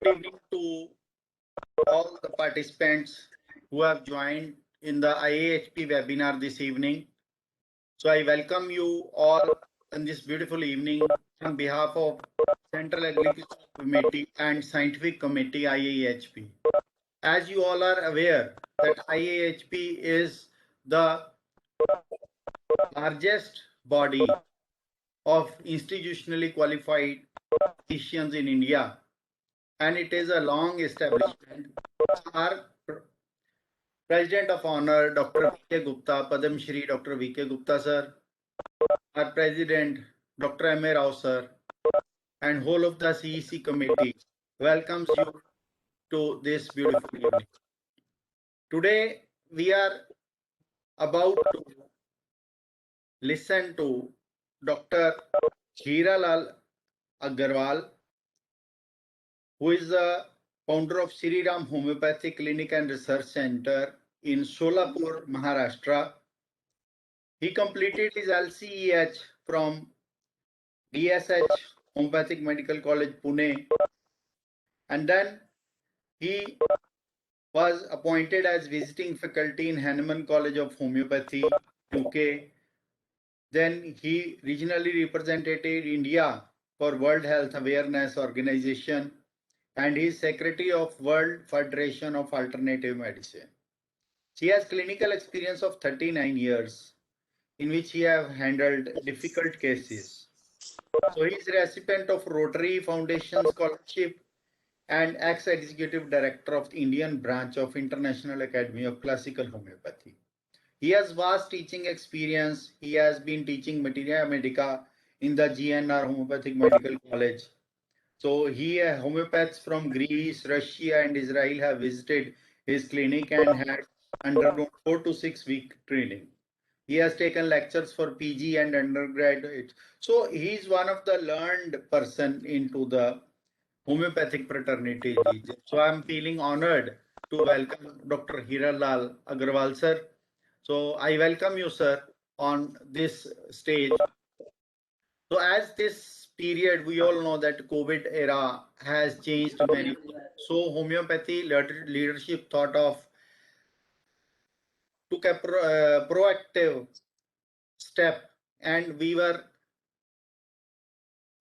Good evening to all the participants who have joined in the IAHP webinar this evening. So I welcome you all in this beautiful evening on behalf of Central Agricultural Committee and Scientific Committee IAHP. As you all are aware that IAHP is the largest body of institutionally qualified physicians in India, and it is a long establishment. Our President of Honor, Dr. V.K. Gupta, Padam Shri Dr. V.K. Gupta sir, our President, Dr. M.A. Rao sir, and whole of the CEC committee welcomes you to this beautiful evening. Today, we are about to listen to Dr. Hiralal Agarwal, who is the founder of Sri Ram Homeopathy Clinic and Research Center in Solapur, Maharashtra. He completed his LCEH from DSH Homeopathic Medical College, Pune, and then he was appointed as visiting faculty in Hahnemann College of Homeopathy, UK. Then he regionally represented India for World Health Awareness Organization, and he is Secretary of World Federation of Alternative Medicine. He has clinical experience of 39 years, in which he have handled difficult cases. So he is recipient of Rotary Foundation Scholarship and ex-executive director of the Indian branch of International Academy of Classical Homeopathy. He has vast teaching experience. He has been teaching Materia Medica in the GNR Homeopathic Medical College. So homeopaths from Greece, Russia, and Israel have visited his clinic and had undergone 4 to 6 week training. He has taken lectures for PG and undergraduate. So he is one of the learned person into the homeopathic fraternity. So I'm feeling honored to welcome Dr. Hiralal Agarwal sir. So I welcome you, sir, on this stage. So as this period, we all know that COVID era has changed many. So homeopathy leadership thought of took a proactive step, and we were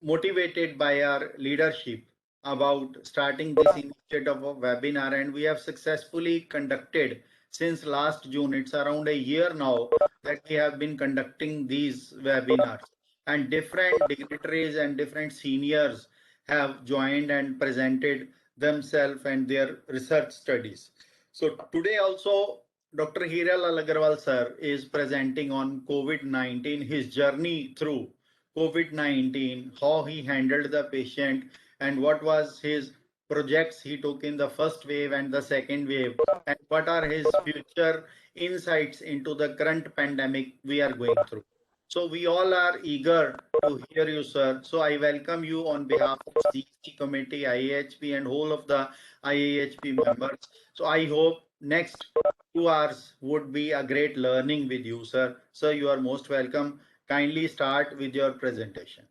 motivated by our leadership about starting this initiative of webinar, and we have successfully conducted since last June. It's around a year now that we have been conducting these webinars, and different dignitaries and different seniors have joined and presented themselves and their research studies. So today also Dr. Hiralal Agarwal sir is presenting on COVID-19, his journey through COVID-19, how he handled the patient, and what was his projects he took in the first wave and the second wave, and what are his future insights into the current pandemic we are going through. So we all are eager to hear you, sir. So I welcome you on behalf of CEC committee, IAHP, and whole of the IAHP members. So I hope next 2 hours would be a great learning with you, sir. Sir, you are most welcome. Kindly start with your presentation.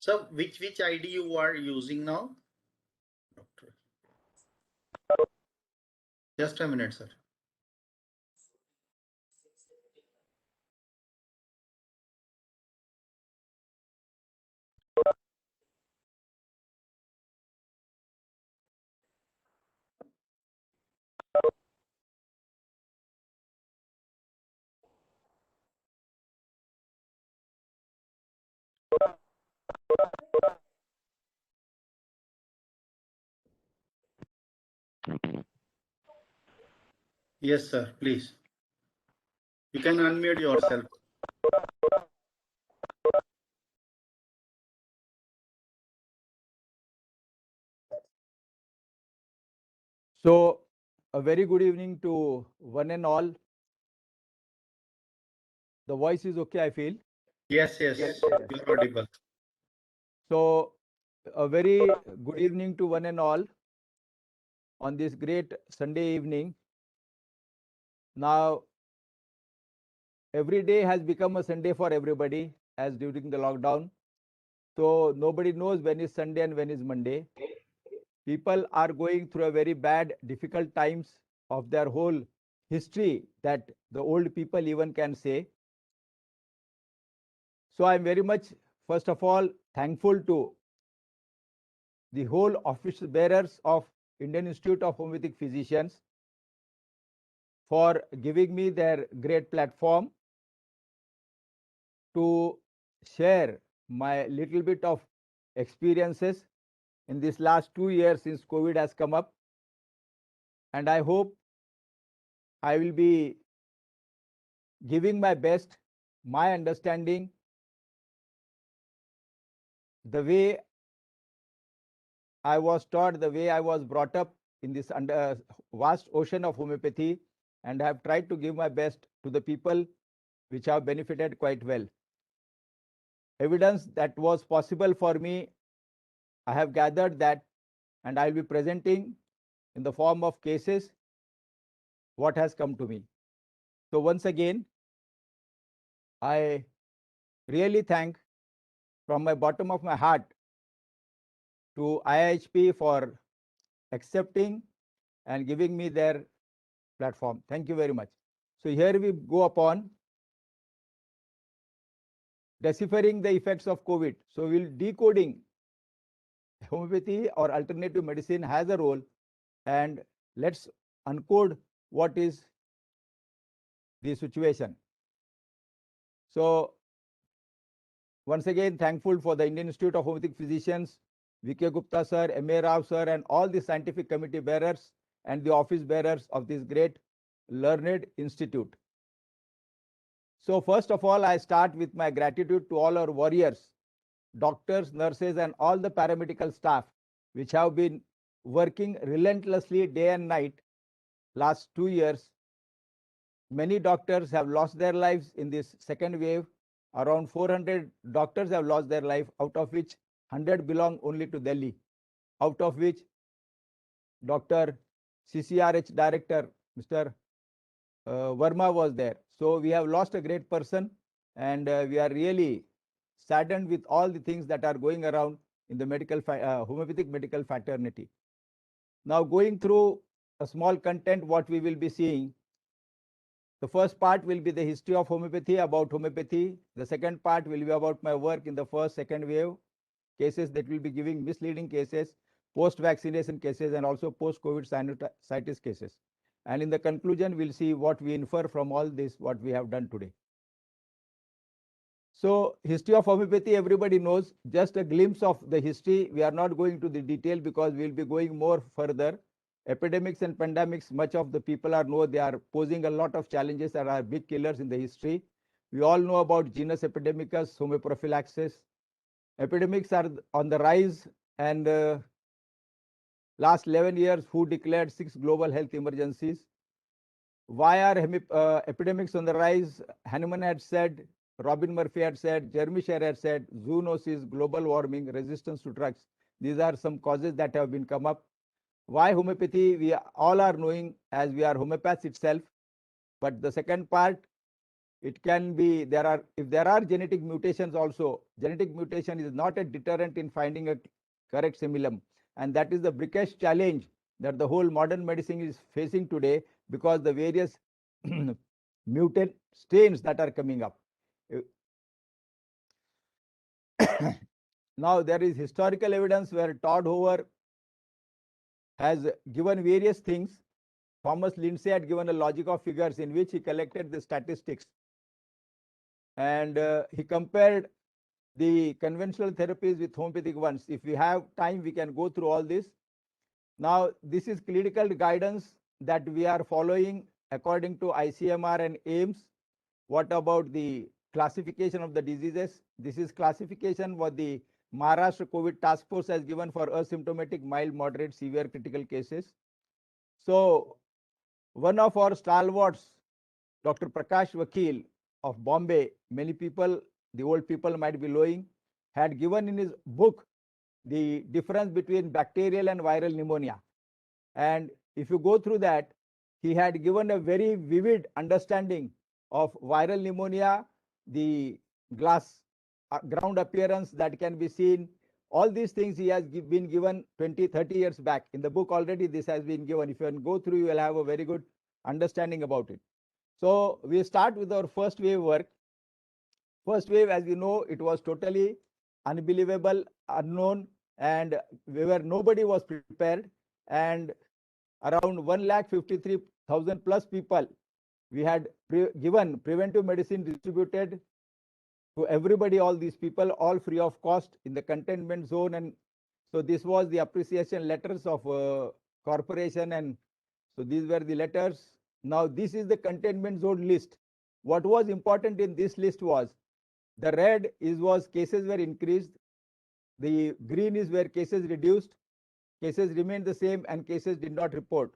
So which ID you are using now? Doctor. Just a minute, sir. Yes, sir, please. You can unmute yourself. So, a very good evening to one and all. The voice is okay, I feel. Yes, you're audible. So, a very good evening to one and all on this great Sunday evening. Now, every day has become a Sunday for everybody as during the lockdown. So nobody knows when is Sunday and when is Monday. People are going through a very bad, difficult times of their whole history that the old people even can say. So I'm very much, first of all, thankful to the whole office bearers of Indian Institute of Homeopathic Physicians for giving me their great platform to share my little bit of experiences in this last 2 years since COVID has come up. And I hope I will be giving my best, my understanding, the way I was taught, the way I was brought up in this vast ocean of homeopathy, and have tried to give my best to the people which have benefited quite well. Evidence that was possible for me, I have gathered that, and I will be presenting in the form of cases what has come to me. So once again, I really thank from my bottom of my heart to IIHP for accepting and giving me their platform. Thank you very much. So here we go upon deciphering the effects of COVID. So we'll decoding homeopathy or alternative medicine has a role, and let's uncode what is the situation. So once again, thankful for the Indian Institute of Homeopathic Physicians, V.K. Gupta sir, M.A. Rao sir, and all the scientific committee bearers and the office bearers of this great learned institute. So first of all, I start with my gratitude to all our warriors, doctors, nurses, and all the paramedical staff, which have been working relentlessly day and night last 2 years. Many doctors have lost their lives in this second wave. Around 400 doctors have lost their life, out of which 100 belong only to Delhi, out of which Dr. CCRH Director, Mr. Verma was there. So we have lost a great person, and we are really saddened with all the things that are going around in the medical homeopathic medical fraternity. Now going through a small content, what we will be seeing. The first part will be the history of homeopathy, about homeopathy. The second part will be about my work in the first, second wave, cases that will be giving misleading cases, post-vaccination cases, and also post-COVID sinusitis cases. And in the conclusion, we'll see what we infer from all this, what we have done today. So history of homeopathy, everybody knows. Just a glimpse of the history. We are not going to the detail because we'll be going more further. Epidemics and pandemics, much of the people know they are posing a lot of challenges and are big killers in the history. We all know about genus epidemicus, homeoprophylaxis. Epidemics are on the rise, and last 11 years, WHO declared 6 global health emergencies. Why are epidemics on the rise? Hahnemann had said, Robin Murphy had said, Jeremy Sher had said, zoonosis, global warming, resistance to drugs. These are some causes that have been come up. Why homeopathy? We all are knowing, as we are homeopaths itself. But the second part, it can be, if there are genetic mutations also, genetic mutation is not a deterrent in finding a correct similum. And that is the biggest challenge that the whole modern medicine is facing today, because the various mutant strains that are coming up. Now there is historical evidence where Todd Hoover has given various things. Thomas Lindsay had given a logic of figures in which he collected the statistics, and he compared the conventional therapies with homeopathic ones. If we have time, we can go through all this. Now, this is clinical guidance that we are following according to ICMR and AIMS. What about the classification of the diseases? This is classification what the Maharashtra COVID Task Force has given for asymptomatic, mild, moderate, severe, critical cases. So one of our stalwarts, Dr. Prakash Vakil of Bombay, many people, the old people might be knowing, had given in his book the difference between bacterial and viral pneumonia. And if you go through that, he had given a very vivid understanding of viral pneumonia, the glass ground appearance that can be seen. All these things he has been given 20, 30 years back. In the book already this has been given. If you can go through, you will have a very good understanding about it. So we start with our first wave work. First wave, as you know, it was totally unbelievable, unknown, and nobody was prepared. And around 1,53,000 plus people, we had given preventive medicine distributed to everybody, all these people, all free of cost in the containment zone. And so this was the appreciation letters of corporation, and so these were the letters. Now this is the containment zone list. What was important in this list was the red was cases were increased, the green is where cases reduced, cases remained the same, and cases did not report.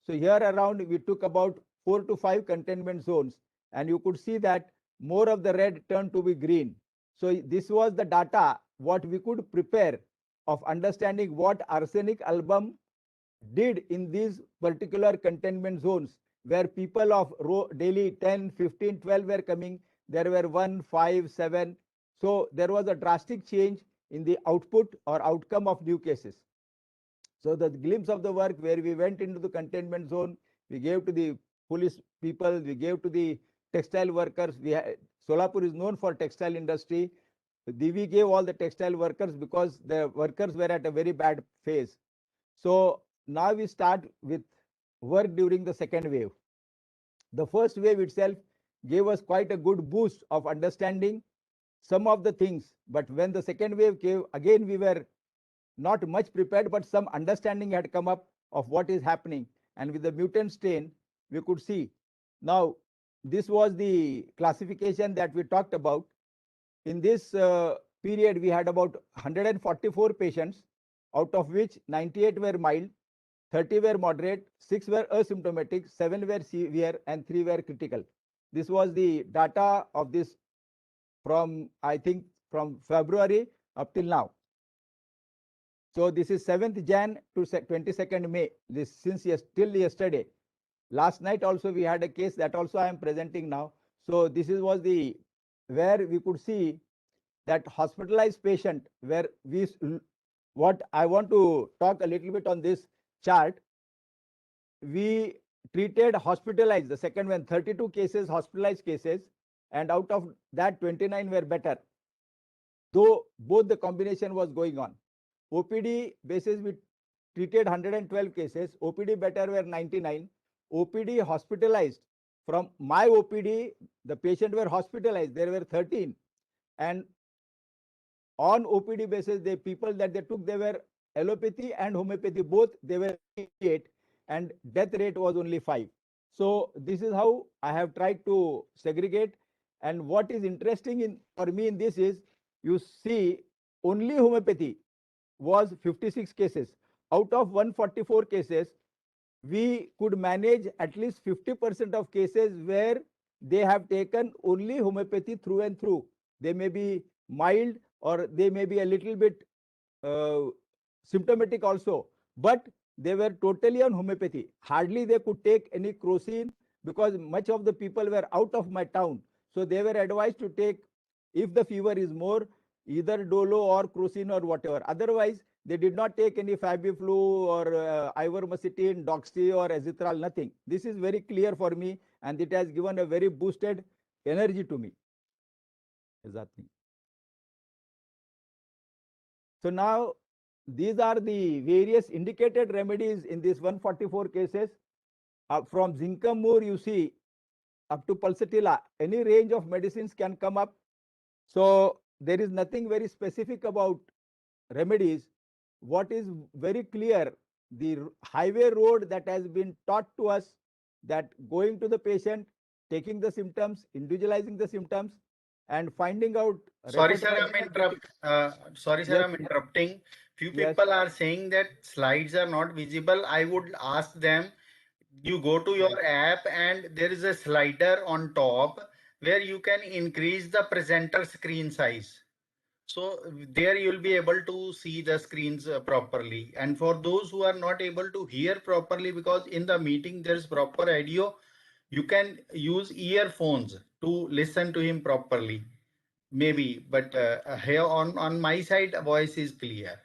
So here around we took about 4 to 5 containment zones, and you could see that more of the red turned to be green. So this was the data what we could prepare of understanding what arsenic album did in these particular containment zones, where people of daily 10, 15, 12 were coming. There were 1, 5, 7. So there was a drastic change in the output or outcome of new cases. So the glimpse of the work where we went into the containment zone, we gave to the police people, we gave to the textile workers. Solapur is known for textile industry. We gave all the textile workers because the workers were at a very bad phase. So now we start with work during the second wave. The first wave itself gave us quite a good boost of understanding some of the things. But when the second wave came, again we were not much prepared, but some understanding had come up of what is happening. And with the mutant strain, we could see. Now, this was the classification that we talked about. In this period, we had about 144 patients, out of which 98 were mild, 30 were moderate, 6 were asymptomatic, 7 were severe, and 3 were critical. This was the data of this from, I think, from February up till now. So this is 7th Jan to 22nd May, this since till yesterday. Last night also we had a case that also I am presenting now. So this was the where we could see that hospitalized patient, where what I want to talk a little bit on this chart. We treated hospitalized, the second one, 32 cases, hospitalized cases, and out of that 29 were better, though both the combination was going on. OPD basis, we treated 112 cases, OPD better were 99, OPD hospitalized. From my OPD, the patient were hospitalized, there were 13, and on OPD basis, the people that they took, they were allopathy and homeopathy, both they were 8, and death rate was only 5. So this is how I have tried to segregate. And what is interesting for me in this is, you see only homeopathy was 56 cases. Out of 144 cases, we could manage at least 50% of cases where they have taken only homeopathy through and through. They may be mild or they may be a little bit symptomatic also, but they were totally on homeopathy. Hardly they could take any crocin because much of the people were out of my town. So they were advised to take, if the fever is more, either Dolo or crocin or whatever. Otherwise, they did not take any Fabiflu or ivermectin, Doxy or azithral, nothing. This is very clear for me, and it has given a very boosted energy to me. So now these are the various indicated remedies in these 144 cases. From Zincamur, you see, up to Pulsatilla, any range of medicines can come up. So there is nothing very specific about remedies. What is very clear, the highway road that has been taught to us, that going to the patient, taking the symptoms, individualizing the symptoms, and finding out. Sorry, sir, I'm interrupting. Few people are saying that slides are not visible. I would ask them, you go to your app and there is a slider on top where you can increase the presenter screen size. So there you'll be able to see the screens properly. And for those who are not able to hear properly, because in the meeting there's proper audio, you can use earphones to listen to him properly. Maybe, but here on my side, voice is clear.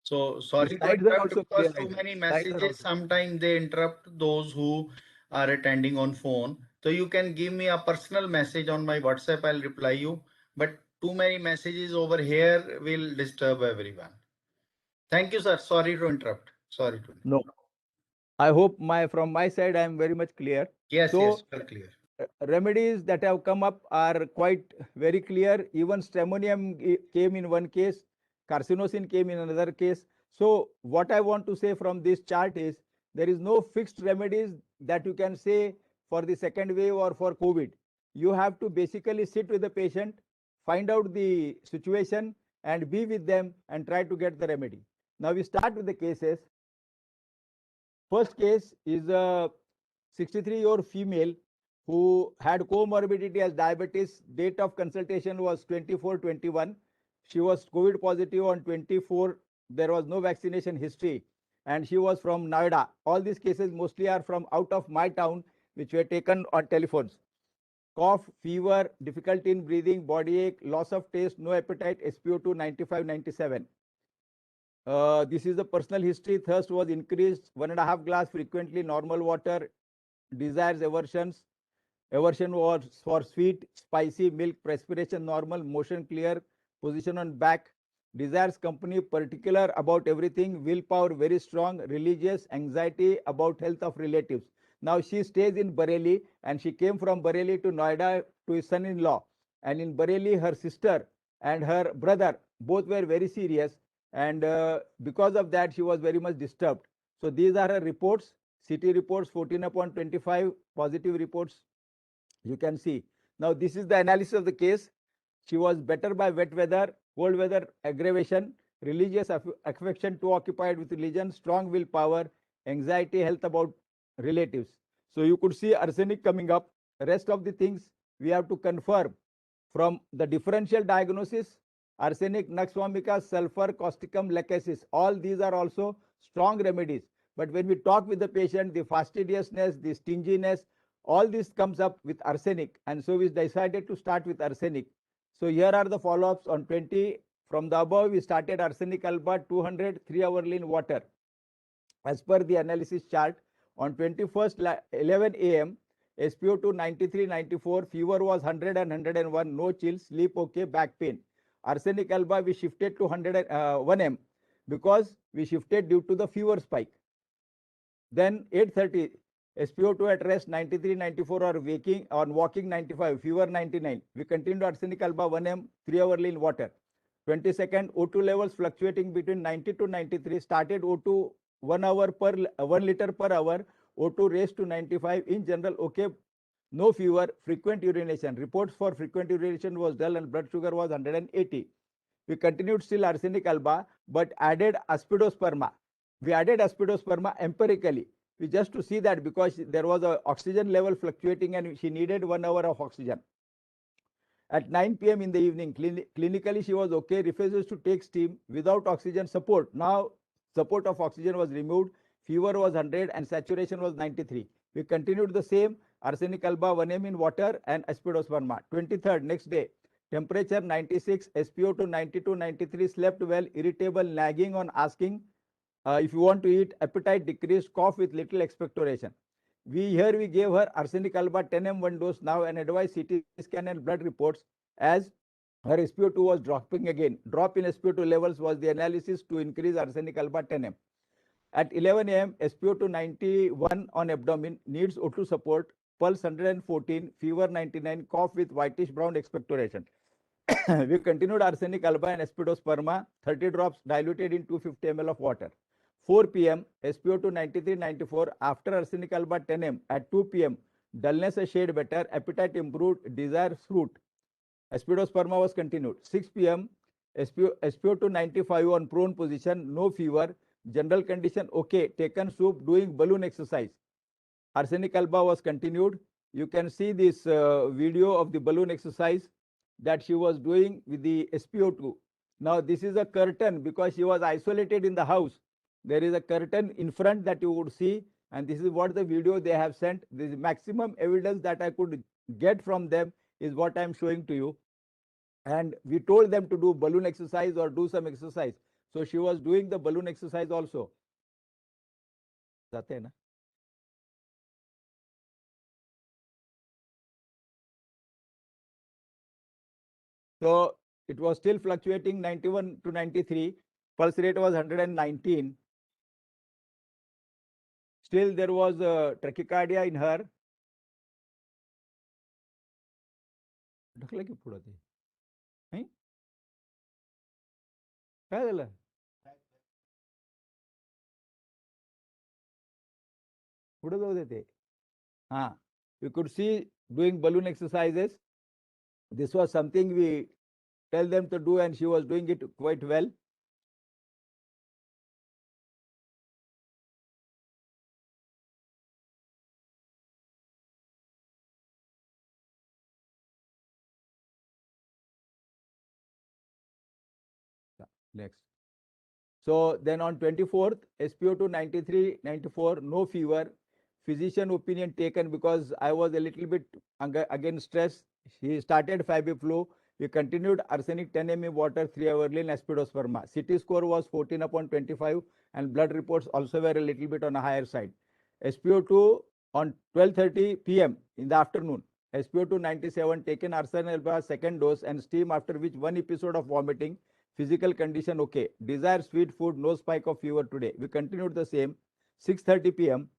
So sorry to Slides are interrupt also because clear, I too think. many Slides are messages. also. Sometimes they interrupt those who are attending on phone. So you can give me a personal message on my WhatsApp. I'll reply you. But too many messages over here will disturb everyone. Thank you, sir. Sorry to interrupt. Sorry to. No, I hope from my side I am very much clear. Yes, yes, So very clear. remedies that have come up are quite very clear. Even stramonium came in one case, carcinosin came in another case. So what I want to say from this chart is there is no fixed remedies that you can say for the second wave or for COVID. You have to basically sit with the patient, find out the situation and be with them and try to get the remedy. Now we start with the cases. First case is a 63-year-old female who had comorbidity as diabetes. Date of consultation was 24/21. She was COVID positive on 24. There was no vaccination history, and she was from Noida. All these cases mostly are from out of my town, which were taken on telephones. Cough, fever, difficulty in breathing, body ache, loss of taste, no appetite, SpO2 95-97. This is the personal history. Thirst was increased, 1.5 glass frequently, normal water, desires, aversions. Aversion was for sweet, spicy, milk, perspiration normal, motion clear, position on back, desires company, particular about everything, willpower very strong, religious, anxiety about health of relatives. Now she stays in Bareilly and she came from Bareilly to Noida to his son-in-law. And in Bareilly, her sister and her brother both were very serious. And because of that, she was very much disturbed. So these are her reports. CT reports 14/25, positive reports you can see. Now this is the analysis of the case. She was better by wet weather, cold weather aggravation, religious affection too occupied with religion, strong willpower, anxiety, health about relatives. So you could see arsenic coming up. Rest of the things we have to confirm from the differential diagnosis: arsenic, nux vomica, sulfur, causticum, lachesis. All these are also strong remedies. But when we talk with the patient, the fastidiousness, the stinginess, all this comes up with arsenic. And so we decided to start with arsenic. So here are the follow-ups on 20. From the above, we started arsenic alba 200 3-hourly in water. As per the analysis chart, on 21st 11 a.m., SpO2 93-94, fever was 100 and 101, no chills, sleep okay, back pain. Arsenic alba we shifted to 1 m because we shifted due to the fever spike. Then 8:30, SpO2 at rest 93-94 or waking on walking 95, fever 99. We continued arsenic alba 1 m 3-hourly in water. 22nd, O2 levels fluctuating between 90 to 93. Started O2 1 hour per 1 liter per hour. O2 raised to 95. In general, okay. No fever, frequent urination. Reports for frequent urination was dull and blood sugar was 180. We continued still arsenic alba, but added aspidosperma. We added aspidosperma empirically. We just to see that because there was a oxygen level fluctuating and she needed 1 hour of oxygen. At 9 p.m. in the evening, clinically she was okay, refuses to take steam without oxygen support. Now support of oxygen was removed, fever was 100 and saturation was 93. We continued the same, arsenic alba 1 m in water and aspidosperma. 23rd, next day, temperature 96, SpO2 92, 93, slept well, irritable, nagging on asking if you want to eat, appetite decreased, cough with little expectoration. We gave her arsenic alba 10 m 1 dose now and advised CT scan and blood reports as her SpO2 was dropping again. Drop in SpO2 levels was the analysis to increase arsenic alba 10 m. At 11 a.m., SpO2 91 on abdomen, needs O2 support, pulse 114, fever 99, cough with whitish brown expectoration. We continued arsenic alba and aspidosperma, 30 drops diluted in 250 ml of water. 4 p.m., SpO2 93-94 after arsenic alba 10 m. At 2 p.m., dullness a shade better, appetite improved, desire fruit. Aspidosperma was continued. 6 p.m., SpO2 95 on prone position, no fever, general condition okay, taken soup, doing balloon exercise. Arsenic alba was continued. You can see this video of the balloon exercise that she was doing with the SpO2. Now this is a curtain because she was isolated in the house. There is a curtain in front that you would see, and this is what the video they have sent. The maximum evidence that I could get from them is what I am showing to you. And we told them to do balloon exercise or do some exercise. So she was doing the balloon exercise also. जाते हैं ना? So it was still fluctuating 91 to 93. Pulse rate was 119. Still there was tachycardia in her. ढकलं की पुढं ते नाही काय झालं पुढे जाऊ देते हा you could see doing balloon exercises. This was something we tell them to do and she was doing it quite well. Next. So then on 24th, SpO2 93, 94, no fever. Physician opinion taken because I was a little bit again stressed. He started Fabiflu. We continued arsenic 10 ml water 3 hourly in Aspidosperma. CT score was 14/25 and blood reports also were a little bit on a higher side. SpO2 on 12:30 p.m. in the afternoon. SpO2 97 taken arsenal alba second dose and steam, after which one episode of vomiting. Physical condition okay. Desire sweet food, no spike of fever today. We continued the same. 6:30 p.m.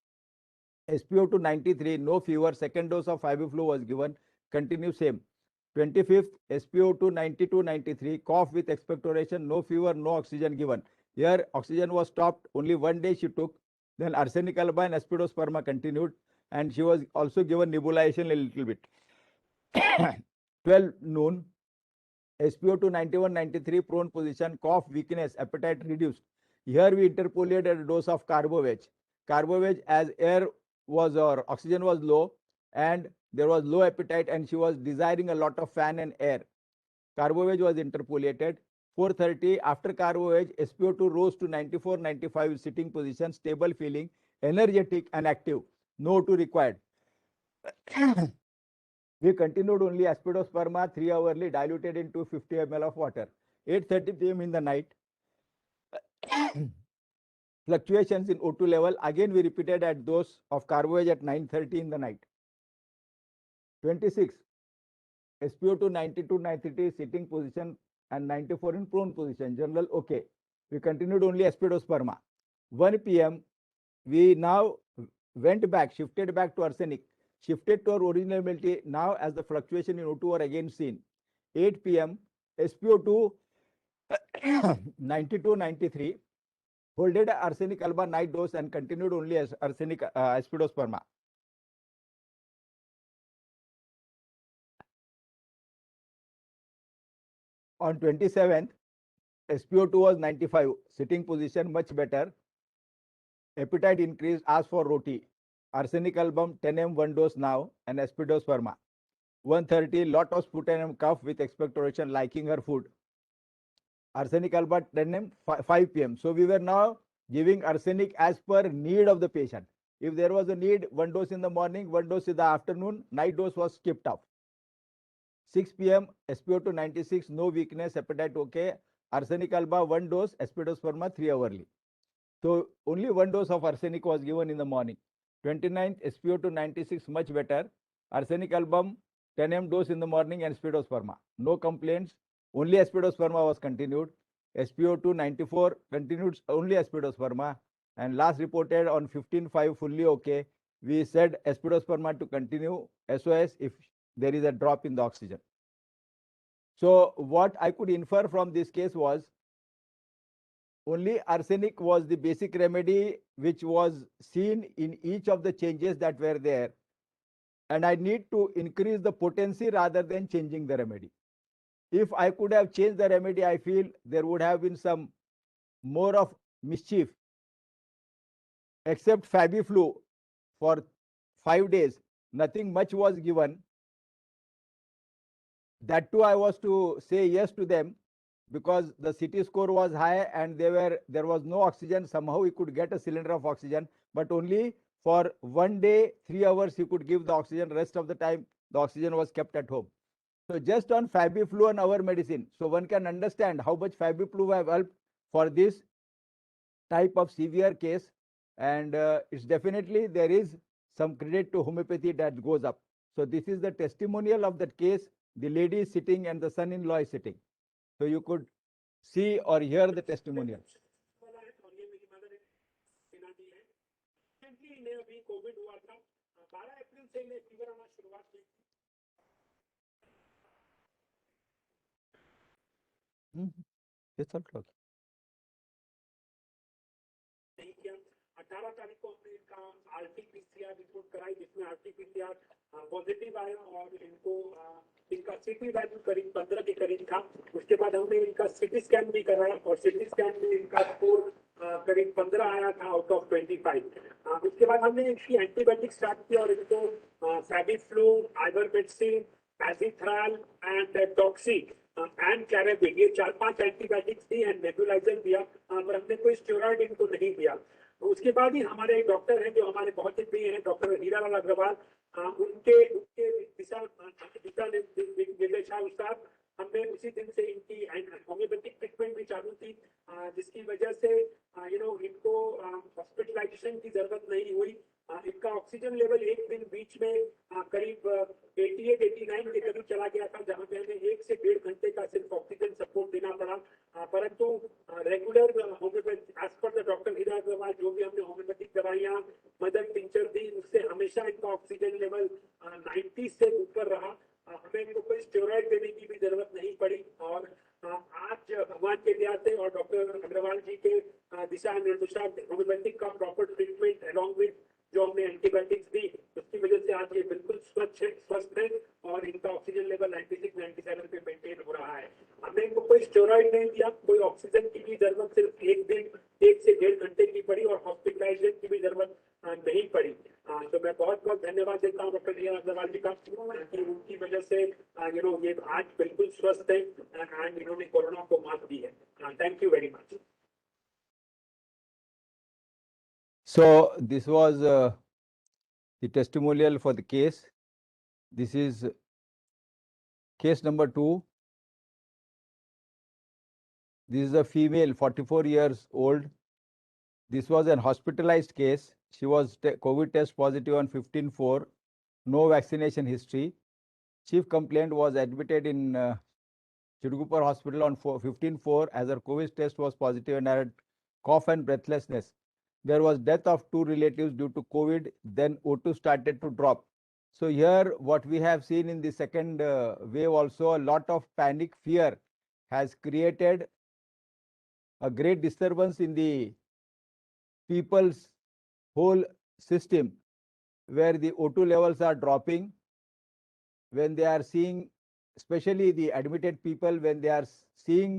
SpO2 93, no fever. Second dose of Fabiflu was given. Continue same. 25th, SpO2 92, 93, cough with expectoration, no fever, no oxygen given. Here oxygen was stopped. Only one day she took. Then arsenic alba and Aspidosperma continued, and she was also given nebulization a little bit. 12 noon. SpO2 91, 93, prone position, cough, weakness, appetite reduced. Here we interpolated a dose of Carbovec. Carbovec, as air was or oxygen was low and there was low appetite and she was desiring a lot of fan and air. Carbovec was interpolated. 4:30 after Carbovec, SpO2 rose to 94, 95 sitting position, stable feeling, energetic and active. No O2 required. We continued only Aspidosperma 3 hourly diluted in 250 ml of water. 8:30 p.m. in the night. Fluctuations in O2 level. Again, we repeated at dose of Carbovec at 9:30 in the night. 26. SpO2 92, 93 sitting position and 94 in prone position. General okay. We continued only Aspidosperma. 1 p.m. we now went back, shifted back to arsenic. Shifted to our original normality now as the fluctuation in O2 are again seen. 8 p.m. SpO2 92, 93, holded arsenic alba night dose and continued only as arsenic Aspidosperma. On 27th, SpO2 was 95, sitting position much better. Appetite increased, asked for roti. Arsenic album 10 m 1 dose now and Aspidosperma. 1:30, lot of sputum cough with expectoration, liking her food. Arsenic alba 10 m 5 p.m. So we were now giving arsenic as per need of the patient. If there was a need, 1 dose in the morning, 1 dose in the afternoon, night dose was skipped off. 6 p.m. SpO2 96, no weakness, appetite okay. Arsenic alba 1 dose, Aspidosperma 3 hourly. So only 1 dose of arsenic was given in the morning. 29th, SpO2 96, much better. Arsenic album 10 m dose in the morning and Aspidosperma. No complaints. Only Aspidosperma was continued. SpO2 94 continued only Aspidosperma. And last reported on 15/5 fully okay. We said Aspidosperma to continue SOS if there is a drop in the oxygen. So what I could infer from this case was only arsenic was the basic remedy which was seen in each of the changes that were there. And I need to increase the potency rather than changing the remedy. If I could have changed the remedy, I feel there would have been some more of mischief. Except Fabiflu for 5 days, nothing much was given. That too I was to say yes to them because the CT score was high and there was no oxygen. Somehow he could get a cylinder of oxygen, but only for 1 day, 3 hours he could give the oxygen. Rest of the time the oxygen was kept at home. So just on Fabiflu and our medicine, so one can understand how much Fabiflu have helped for this type of severe case, and it's definitely there is some credit to homeopathy that goes up. So this is the testimonial of that case. The lady is sitting and the son-in-law is sitting. So you could see or hear the testimonial. Covid हुआ था 12 अप्रैल से इन्हें fever आना शुरुआत हुई It's all okay. नहीं किया 18 तारीख को हमने इनका आरटीपीसीआर रिपोर्ट कराई जिसमें आरटीपीसीआर पॉजिटिव आया और इनको इनका सीटी वैल्यू करीब 15 के करीब था। उसके बाद हमने इनका सीटी स्कैन भी कराया और सीटी स्कैन में इनका स्कोर करीब 15 आया था आउट ऑफ 25। उसके बाद हमने इनकी एंटीबायोटिक स्टार्ट किया और इनको फैबीफ्लू, आइवरमेक्टिन, पैजिथ्राल एंड टॉक्सी एंड कैरेबिक ये 4-5 एंटीबायोटिक्स दी एंड नेबुलाइजर दिया, पर हमने कोई स्टेरॉइड इनको नहीं दिया। उसके बाद ही हमारे डॉक्टर हैं जो हमारे बहुत ही प्रिय हैं, डॉक्टर हीरालाल अग्रवाल, उनके उनके दिशा निर्देशानुसार हमने उसी दिन से इनकी होम्योपैथिक ट्रीटमेंट भी चालू की, जिसकी वजह से इनको हॉस्पिटलाइजेशन की जरूरत नहीं हुई। इनका ऑक्सीजन लेवल एक दिन बीच में करीब 88-89 के करीब चला गया था, जहां पे हमें 1 से 1.5 घंटे का सिर्फ ऑक्सीजन सपोर्ट देना पड़ा, परंतु regular homeopathy as per the doctor Heera Agarwal जो भी हमने होम्योपैथिक दवाइयां मदर टिंचर दी उससे हमेशा इनका ऑक्सीजन लेवल 90 से ऊपर रहा। हमें इनको कोई स्टेरॉइड देने की भी जरूरत नहीं पड़ी और आज भगवान के दया से और डॉक्टर अग्रवाल जी के दिशा निर्देशानुसार होम्योपैथिक का प्रॉपर ट्रीटमेंट अलॉन्ग विद जो हमने एंटीबायोटिक्स दी उसकी वजह से आज ये बिल्कुल स्वस्थ है और इनका ऑक्सीजन लेवल 96-97 पे मेंटेन हो रहा है। हमने इनको कोई स्टेरॉइड नहीं दिया, कोई ऑक्सीजन की भी जरूरत सिर्फ एक दिन 1 से 1.5 घंटे की पड़ी और हॉस्पिटलाइजेशन की भी जरूरत नहीं पड़ी। तो मैं बहुत बहुत धन्यवाद देता हूँ डॉक्टर हीरा अग्रवाल जी का कि उनकी वजह से ये आज बिल्कुल स्वस्थ है एंड इन्होंने कोरोना को मात दी है। Thank you very much. So this was the testimonial for the case. This is case number 2. This is a female, 44 years old. This was an hospitalized case. She was COVID test positive on 15/4, no vaccination history. Chief complaint was admitted in Chirugupur Hospital on 15/4 as her COVID test was positive and had cough and breathlessness. There was death of 2 relatives due to COVID, then O2 started to drop. So here what we have seen in the second wave also, a lot of panic, fear has created a great disturbance in the people's whole system, where the O2 levels are dropping, when they are seeing, especially the admitted people, when they are seeing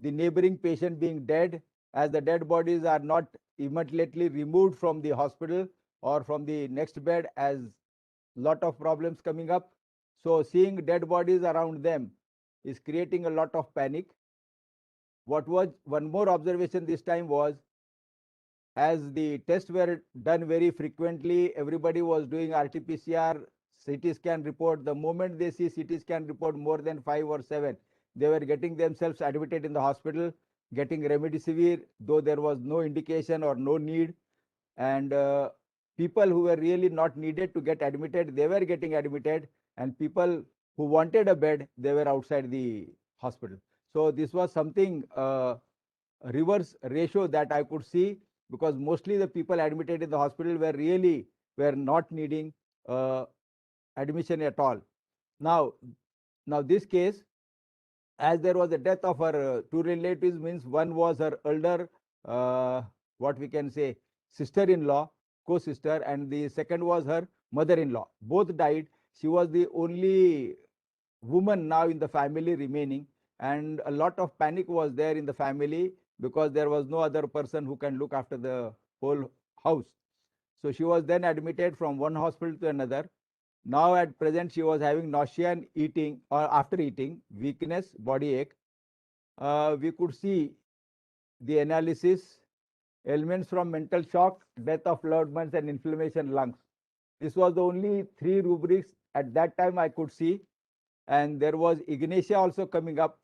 the neighboring patient being dead, as the dead bodies are not immediately removed from the hospital or from the next bed, as lot of problems coming up. So seeing dead bodies around them is creating a lot of panic. What was one more observation this time was, as the tests were done very frequently, everybody was doing RT-PCR, CT scan report. The moment they see CT scan report more than 5 or 7, they were getting themselves admitted in the hospital, getting remdesivir, though there was no indication or no need. And people who were really not needed to get admitted, they were getting admitted. And people who wanted a bed, they were outside the hospital. So this was something, reverse ratio that I could see, because mostly the people admitted in the hospital were not needing admission at all. Now this case, as there was a death of her 2 relatives, means one was her elder, what we can say, sister-in-law, co-sister, and the second was her mother-in-law. Both died. She was the only woman now in the family remaining, and a lot of panic was there in the family because there was no other person who can look after the whole house. So she was then admitted from one hospital to another. Now at present she was having nausea and eating, or after eating, weakness, body ache. We could see the analysis, ailments from mental shock, death of loved ones, and inflammation lungs. This was the only 3 rubrics at that time I could see. and there was Ignatia also coming up,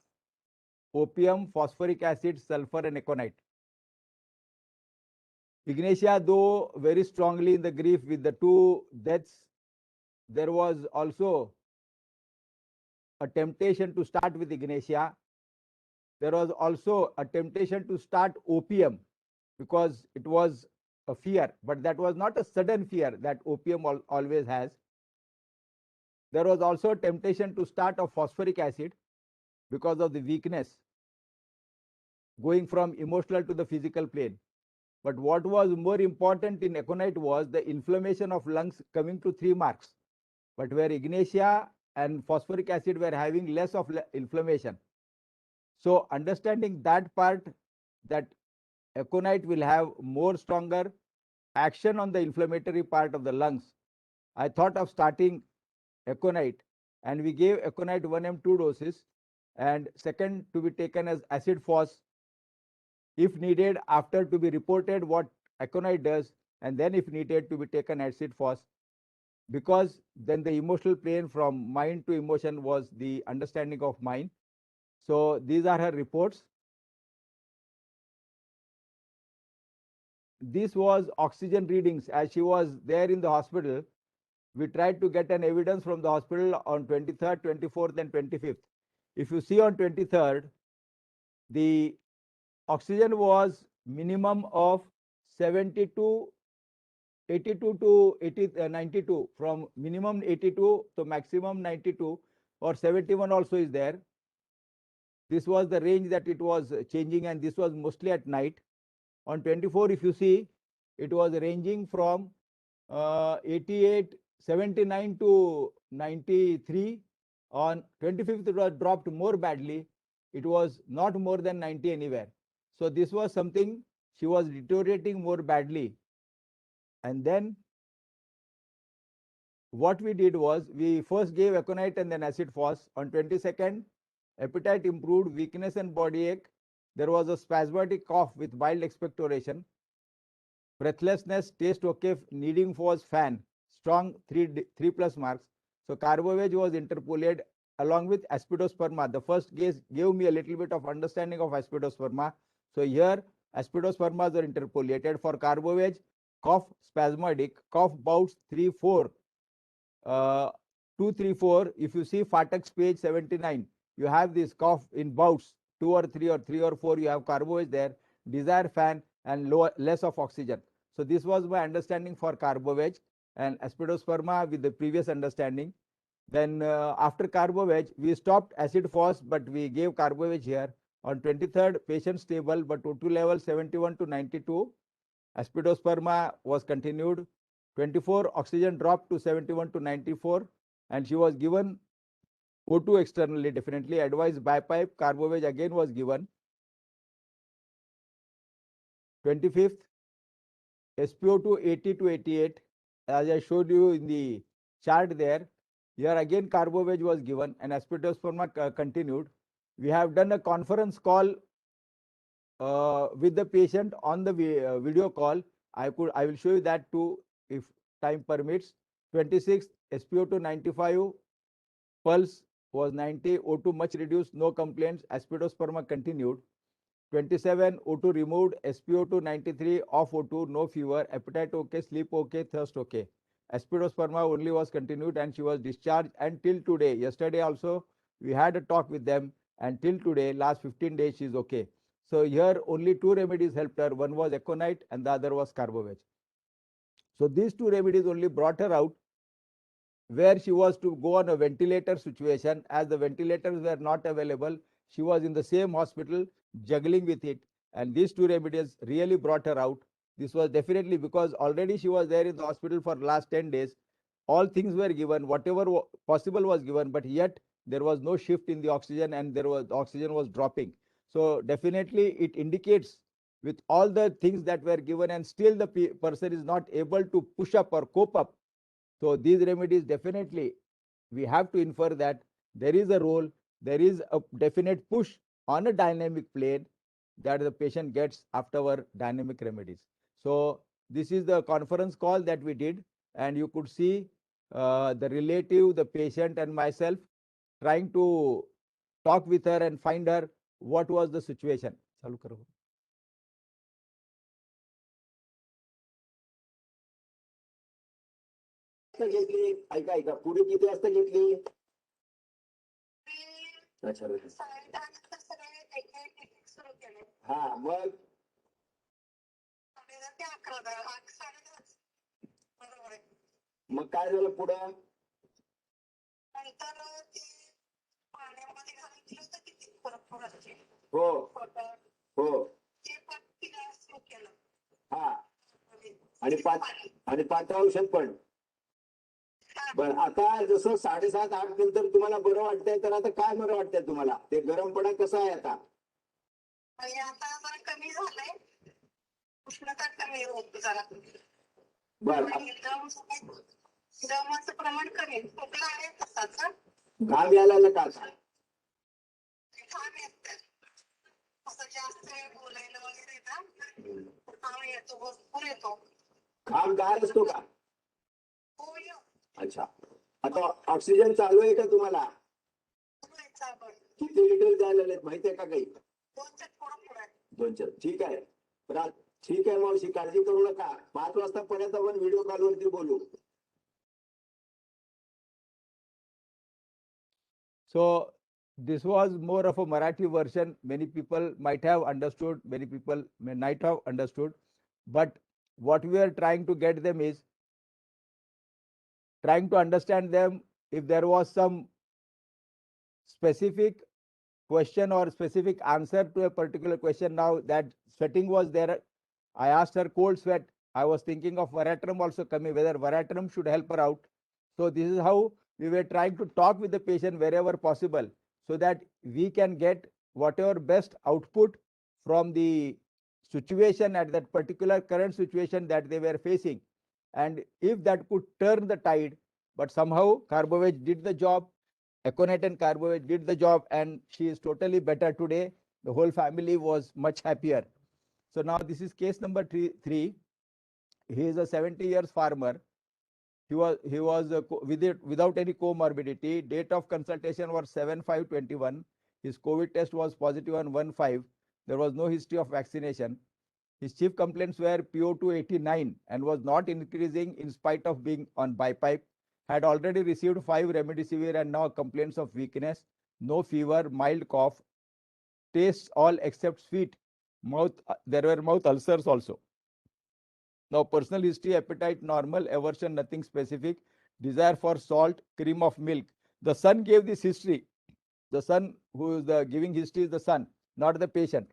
opium, phosphoric acid, sulfur, and aconite. Ignatia, though very strongly in the grief with the two deaths, there was also a temptation to start with Ignatia. There was also a temptation to start opium because it was a fear, but that was not a sudden fear that opium always has. There was also a temptation to start a phosphoric acid because of the weakness going from emotional to the physical plane. But what was more important in aconite was the inflammation of lungs coming to 3 marks. But where Ignatia and phosphoric acid were having less of inflammation. So understanding that part, that aconite will have more stronger action on the inflammatory part of the lungs, I thought of starting aconite, and we gave aconite 1 m 2 doses, and second to be taken as acid phos if needed, after to be reported what aconite does, and then if needed to be taken acid phos, because then the emotional plane from mind to emotion was the understanding of mind. So these are her reports. This was oxygen readings as she was there in the hospital. We tried to get an evidence from the hospital on 23rd, 24th, and 25th. If you see on 23rd, the oxygen was minimum of 72, 82 to 92, from minimum 82 to maximum 92, or 71 also is there. This was the range that it was changing, and this was mostly at night. On 24, if you see, it was ranging from 88, 79 to 93. On 25th, it was dropped more badly. It was not more than 90 anywhere. So this was something, she was deteriorating more badly. And then what we did was, we first gave aconite and then acid phos. On 22nd, appetite improved, weakness and body ache. There was a spasmodic cough with mild expectoration. Breathlessness, taste okay, needing was fan, strong 3+ marks. So carbovage was interpolated along with aspidosperma. The first case gave me a little bit of understanding of aspidosperma. So here aspidospermas were interpolated for carbovage, cough spasmodic, cough bouts 3-4, 2-3-4. If you see Fatak's page 79, you have this cough in bouts 2 or 3 or 3 or 4. You have carbovage there, desire fan, and less of oxygen. So this was my understanding for carbovage and aspidosperma with the previous understanding. Then after carbovage, we stopped acid phos, but we gave carbovage here. On 23rd, patient stable, but O2 level 71 to 92. Aspidosperma was continued. 24, oxygen dropped to 71 to 94, and she was given O2 externally, definitely advised bipipe. Carbovage again was given. 25th, SpO2 80 to 88, as I showed you in the chart there. Here again carbovage was given and aspidosperma continued. We have done a conference call with the patient on the video call. I will show you that too if time permits. 26th, SpO2 95, pulse was 90, O2 much reduced, no complaints, aspidosperma continued. 27, O2 removed, SpO2 93, off O2, no fever, appetite okay, sleep okay, thirst okay. Aspidosperma only was continued, and she was discharged until today. Yesterday also we had a talk with them, and till today, last 15 days, she is okay. So here only 2 remedies helped her. One was aconite and the other was carbovage. So these 2 remedies only brought her out, where she was to go on a ventilator situation. As the ventilators were not available, she was in the same hospital juggling with it, and these 2 remedies really brought her out. This was definitely because already she was there in the hospital for last 10 days. All things were given, whatever possible was given, but yet there was no shift in the oxygen, and oxygen was dropping. So definitely it indicates, with all the things that were given, and still the person is not able to push up or cope up. So these remedies, definitely we have to infer that there is a role, there is a definite push on a dynamic plane that the patient gets after our dynamic remedies. So this is the conference call that we did, and you could see the relative, the patient, and myself trying to talk with her and find her what was the situation. चालू करो. घेतली ऐका ऐका पुढे किती वाजता घेतली अच्छा हा मग मग काय झालं पुढं हो हो हा आणि पाच औषध पण बर आता जसं 7:30-8 नंतर तुम्हाला बरं वाटतंय तर आता काय बरं वाटतंय तुम्हाला ते गरमपणा कसा आहे आता आता जरा कमी झालंय उष्णता कमी होत जरा बर दमाचं प्रमाण कमी खोकला आहे तसाच घाम यायला का आता घाम येत असं जास्त वेळ बोलायला वगैरे ना घाम येतो भरपूर येतो घाम गार असतो का हो अच्छा आता ऑक्सिजन चालू आहे का तुम्हाला किती लिटर द्यायला माहितीये का काही 2 ठीक आहे ठीक आहे मावशी काळजी करू नका 5 वाजतापर्यंत आपण व्हिडिओ कॉलवरती बोलू So this was more of a Marathi version. Many people might have understood, many people may not have understood. But what we are trying to get them is trying to understand them if there was some specific question or specific answer to a particular question. Now that sweating was there, I asked her cold sweat. I was thinking of Varatram also coming, whether Varatram should help her out. So this is how we were trying to talk with the patient wherever possible so that we can get whatever best output from the situation at that particular current situation that they were facing. And if that could turn the tide, but somehow Carbovage did the job, Econet and Carbovage did the job, and she is totally better today. The whole family was much happier. So now this is case number 3. He is a 70 years farmer. He was without any comorbidity. Date of consultation was 7/5/21. His COVID test was positive on 1/5. There was no history of vaccination. His chief complaints were PO2 89 and was not increasing in spite of being on bipipe. Had already received 5 remdesivir and now complaints of weakness, no fever, mild cough, tastes all except sweet. There were mouth ulcers also. Now personal history, appetite normal, aversion nothing specific, desire for salt, cream of milk. The son gave this history. The son who is the giving history is the son, not the patient.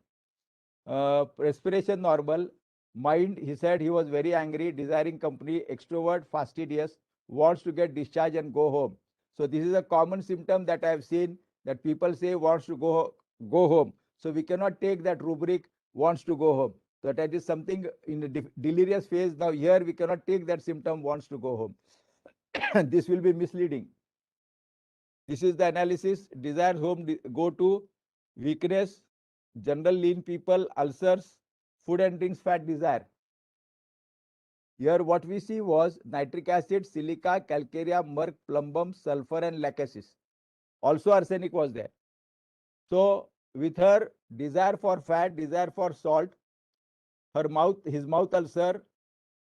Respiration normal, mind, he said he was very angry, desiring company, extrovert, fastidious, wants to get discharged and go home. So this is a common symptom that I have seen, that people say wants to go home. So we cannot take that rubric wants to go home. So that is something in the delirious phase. Now here we cannot take that symptom wants to go home. This will be misleading. This is the analysis. Desires home, go to weakness, general lean people, ulcers, food and drinks fat desire. Here what we see was nitric acid, silica, calcarea, murk, plumbum, sulfur and lachesis. Also arsenic was there. So with her desire for fat, desire for salt, his mouth ulcer,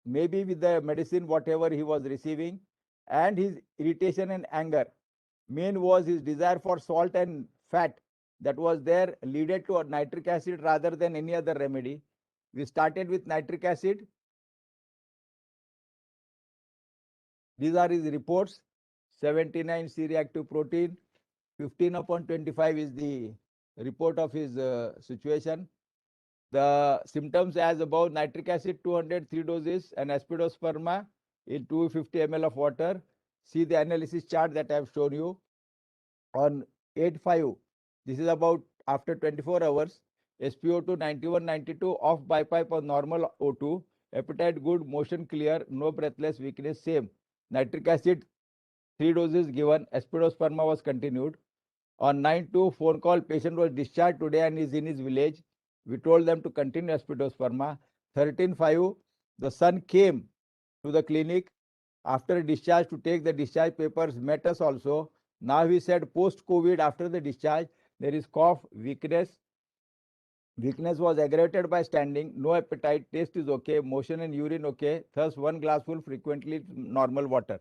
maybe with the medicine whatever he was receiving, and his irritation and anger. Main was his desire for salt and fat that was there, leaded to a nitric acid rather than any other remedy. We started with nitric acid. These are his reports. 79 C-reactive protein, 15/25 is the report of his situation. The symptoms as above: nitric acid 203 doses and acidosperma in 250 ml of water. See the analysis chart that I have shown you. On 8/5, this is about after 24 hours, SpO2 91/92, off bipipe on normal O2, appetite good, motion clear, no breathless, weakness same. Nitric acid 3 doses given, acidosperma was continued. On 9/2, phone call, patient was discharged today and is in his village. We told them to continue acidosperma. 13/5, the son came to the clinic after discharge to take the discharge papers, met us also. Now he said post-COVID, after the discharge, there is cough, weakness. Weakness was aggravated by standing, no appetite, taste is okay, motion and urine okay, thus 1 glassful frequently normal water.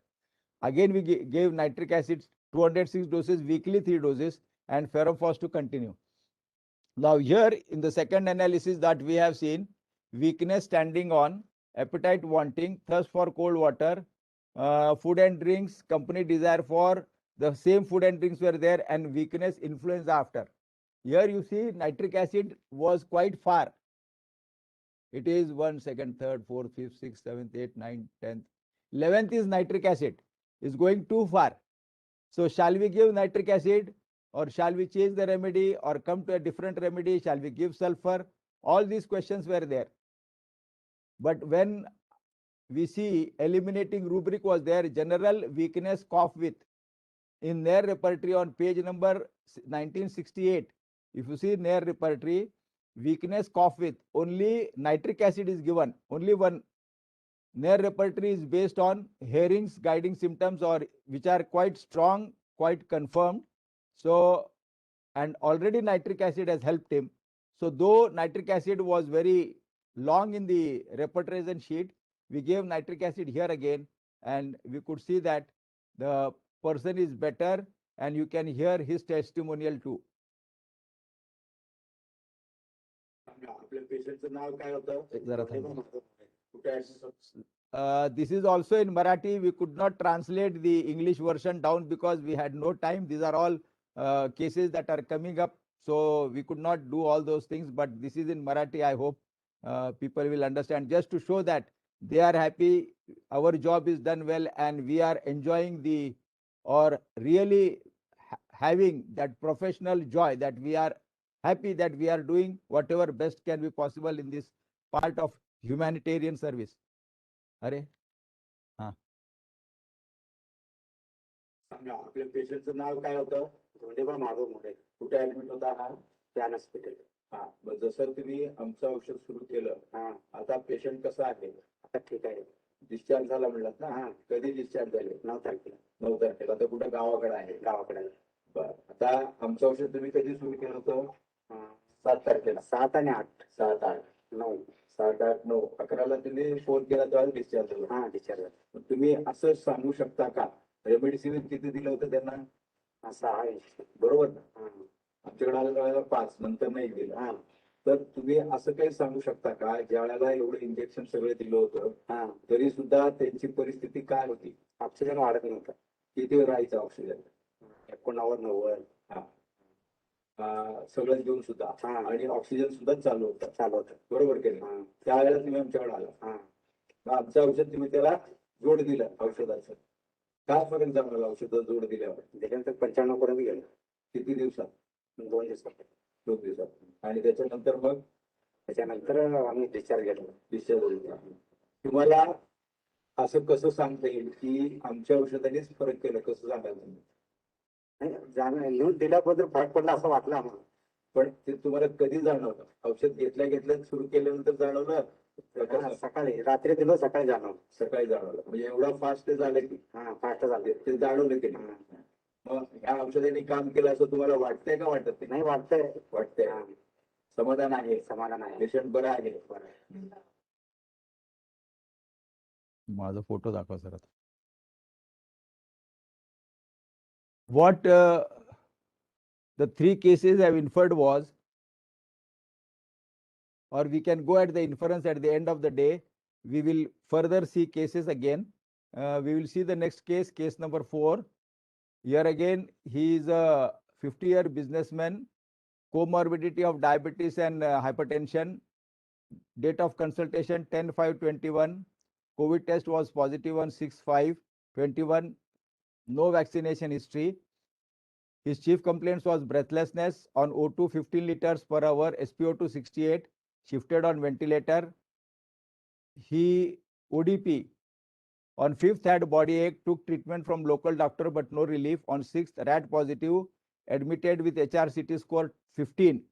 Again, we gave nitric acid 206 doses, weekly 3 doses, and ferrophos to continue. Now here in the second analysis that we have seen, weakness standing on, appetite wanting, thirst for cold water, food and drinks, company desire for the same food and drinks were there, and weakness, influenza after. Here you see nitric acid was quite far. It is 1, 2nd, 3rd, 4th, 5th, 6th, 7th, 8th, 9th, 10th. 11th is nitric acid, is going too far. So shall we give nitric acid, or shall we change the remedy, or come to a different remedy? Shall we give sulfur? All these questions were there. But when we see eliminating rubric was there, general weakness, cough with. In their repertory on page number 1968, if you see their repertory, weakness, cough with, only nitric acid is given, only one. Their repertory is based on hearings, guiding symptoms, or which are quite strong, quite confirmed. So, and already nitric acid has helped him. So though nitric acid was very long in the repertorization sheet, we gave nitric acid here again, and we could see that the person is better, and you can hear his testimonial too. आपल्या पेशंटचं नाव काय होतं? जरा थांबा. कुठे admit? This is also in Marathi. We could not translate the English version down because we had no time. These are all cases that are coming up. So we could not do all those things, but this is in Marathi. I hope people will understand, just to show that they are happy, our job is done well, and we are enjoying or really having that professional joy, that we are happy that we are doing whatever best can be possible in this part of humanitarian service. अरे हा, सांगा आपल्या पेशंटचं नाव काय होतं? धोंडेबा माधव मोरे. कुठे admit होता हा? त्यान hospital. हा, मग जसं तुम्ही आमचं औषध सुरू केलं, हा, आता पेशंट कसा आहे? आता ठीक आहे. डिस्चार्ज झाला म्हणलात ना? हा. कधी डिस्चार्ज झाले? 9 तारखेला. 9 तारखेला. आता कुठं गावाकडे आहे? गावाकडे आहे. बरं, आता आमचं औषध तुम्ही कधी सुरू केलं होतं? 7 तारखेला. 7 आणि 8. 7, 8, 9. 7, 8, 9, 11ला तुम्ही फोन केला तेव्हा डिस्चार्ज झाला. हा, डिस्चार्ज झाला. तुम्ही असं सांगू शकता का रेमडेसिवीर किती दिलं होतं त्यांना? 6. बरोबर ना? आमच्याकडे आल्या वेळेला 5, नंतर नाही दिलं. हा, तर तुम्ही असं काही सांगू शकता का, ज्या वेळेला एवढं इंजेक्शन सगळं दिलं होतं तरी सुद्धा त्यांची परिस्थिती काय होती? ऑक्सिजन वाढत नव्हतं. किती वेळ राहायचं ऑक्सिजन? 89, 90. सगळं घेऊन सुद्धा, आणि ऑक्सिजन सुद्धा चालू होतं. बरोबर की नाही? त्यावेळेला तुम्ही आमच्याकडे आला. आमचं औषध तुम्ही त्याला जोड दिलं औषधाचं. काय फरक जाणवला औषध जोड दिल्यावर? त्याच्यानंतर 95 पर्यंत गेलं. किती दिवसात? 2 दिवसात. 2 दिवसात. आणि त्याच्यानंतर मग आम्ही डिस्चार्ज घेतला. डिस्चार्ज तुम्हाला असं कसं सांगता येईल की आमच्या औषधानेच फरक केला? कसं सांगाल तुम्ही? लिहून दिल्याबद्दल फरक पडला असं वाटलं आम्हाला. पण ते तुम्हाला कधी जाणवलं? औषध घेतल्या सुरू केल्यानंतर जाणवलं? सकाळी, रात्री दिलं, सकाळी जाणवलं. सकाळी जाणवलं. म्हणजे एवढं फास्ट ते झालं की? हा, फास्ट झालं. ते जाणवलं की नाही? मग ह्या औषधाने काम केलं असं तुम्हाला वाटतंय का वाटत नाही? वाटतंय. समाधान आहे? समाधान आहे. पेशंट बरं आहे? बरं. माझा फोटो दाखवा sir. What the 3 cases have inferred was, or we can go at the inference at the end of the day. We will further see cases again. We will see the next case, case number 4. Here again, he is a 50-year businessman, comorbidity of diabetes and hypertension. Date of consultation 10/5/21. COVID test was positive on 6/5/21. No vaccination history. His chief complaints was breathlessness, on O2 15 liters per hour, SpO2 68, shifted on ventilator. He ODP on 5th had body ache, took treatment from local doctor but no relief. On 6th, rat positive, admitted with HRCT score 15.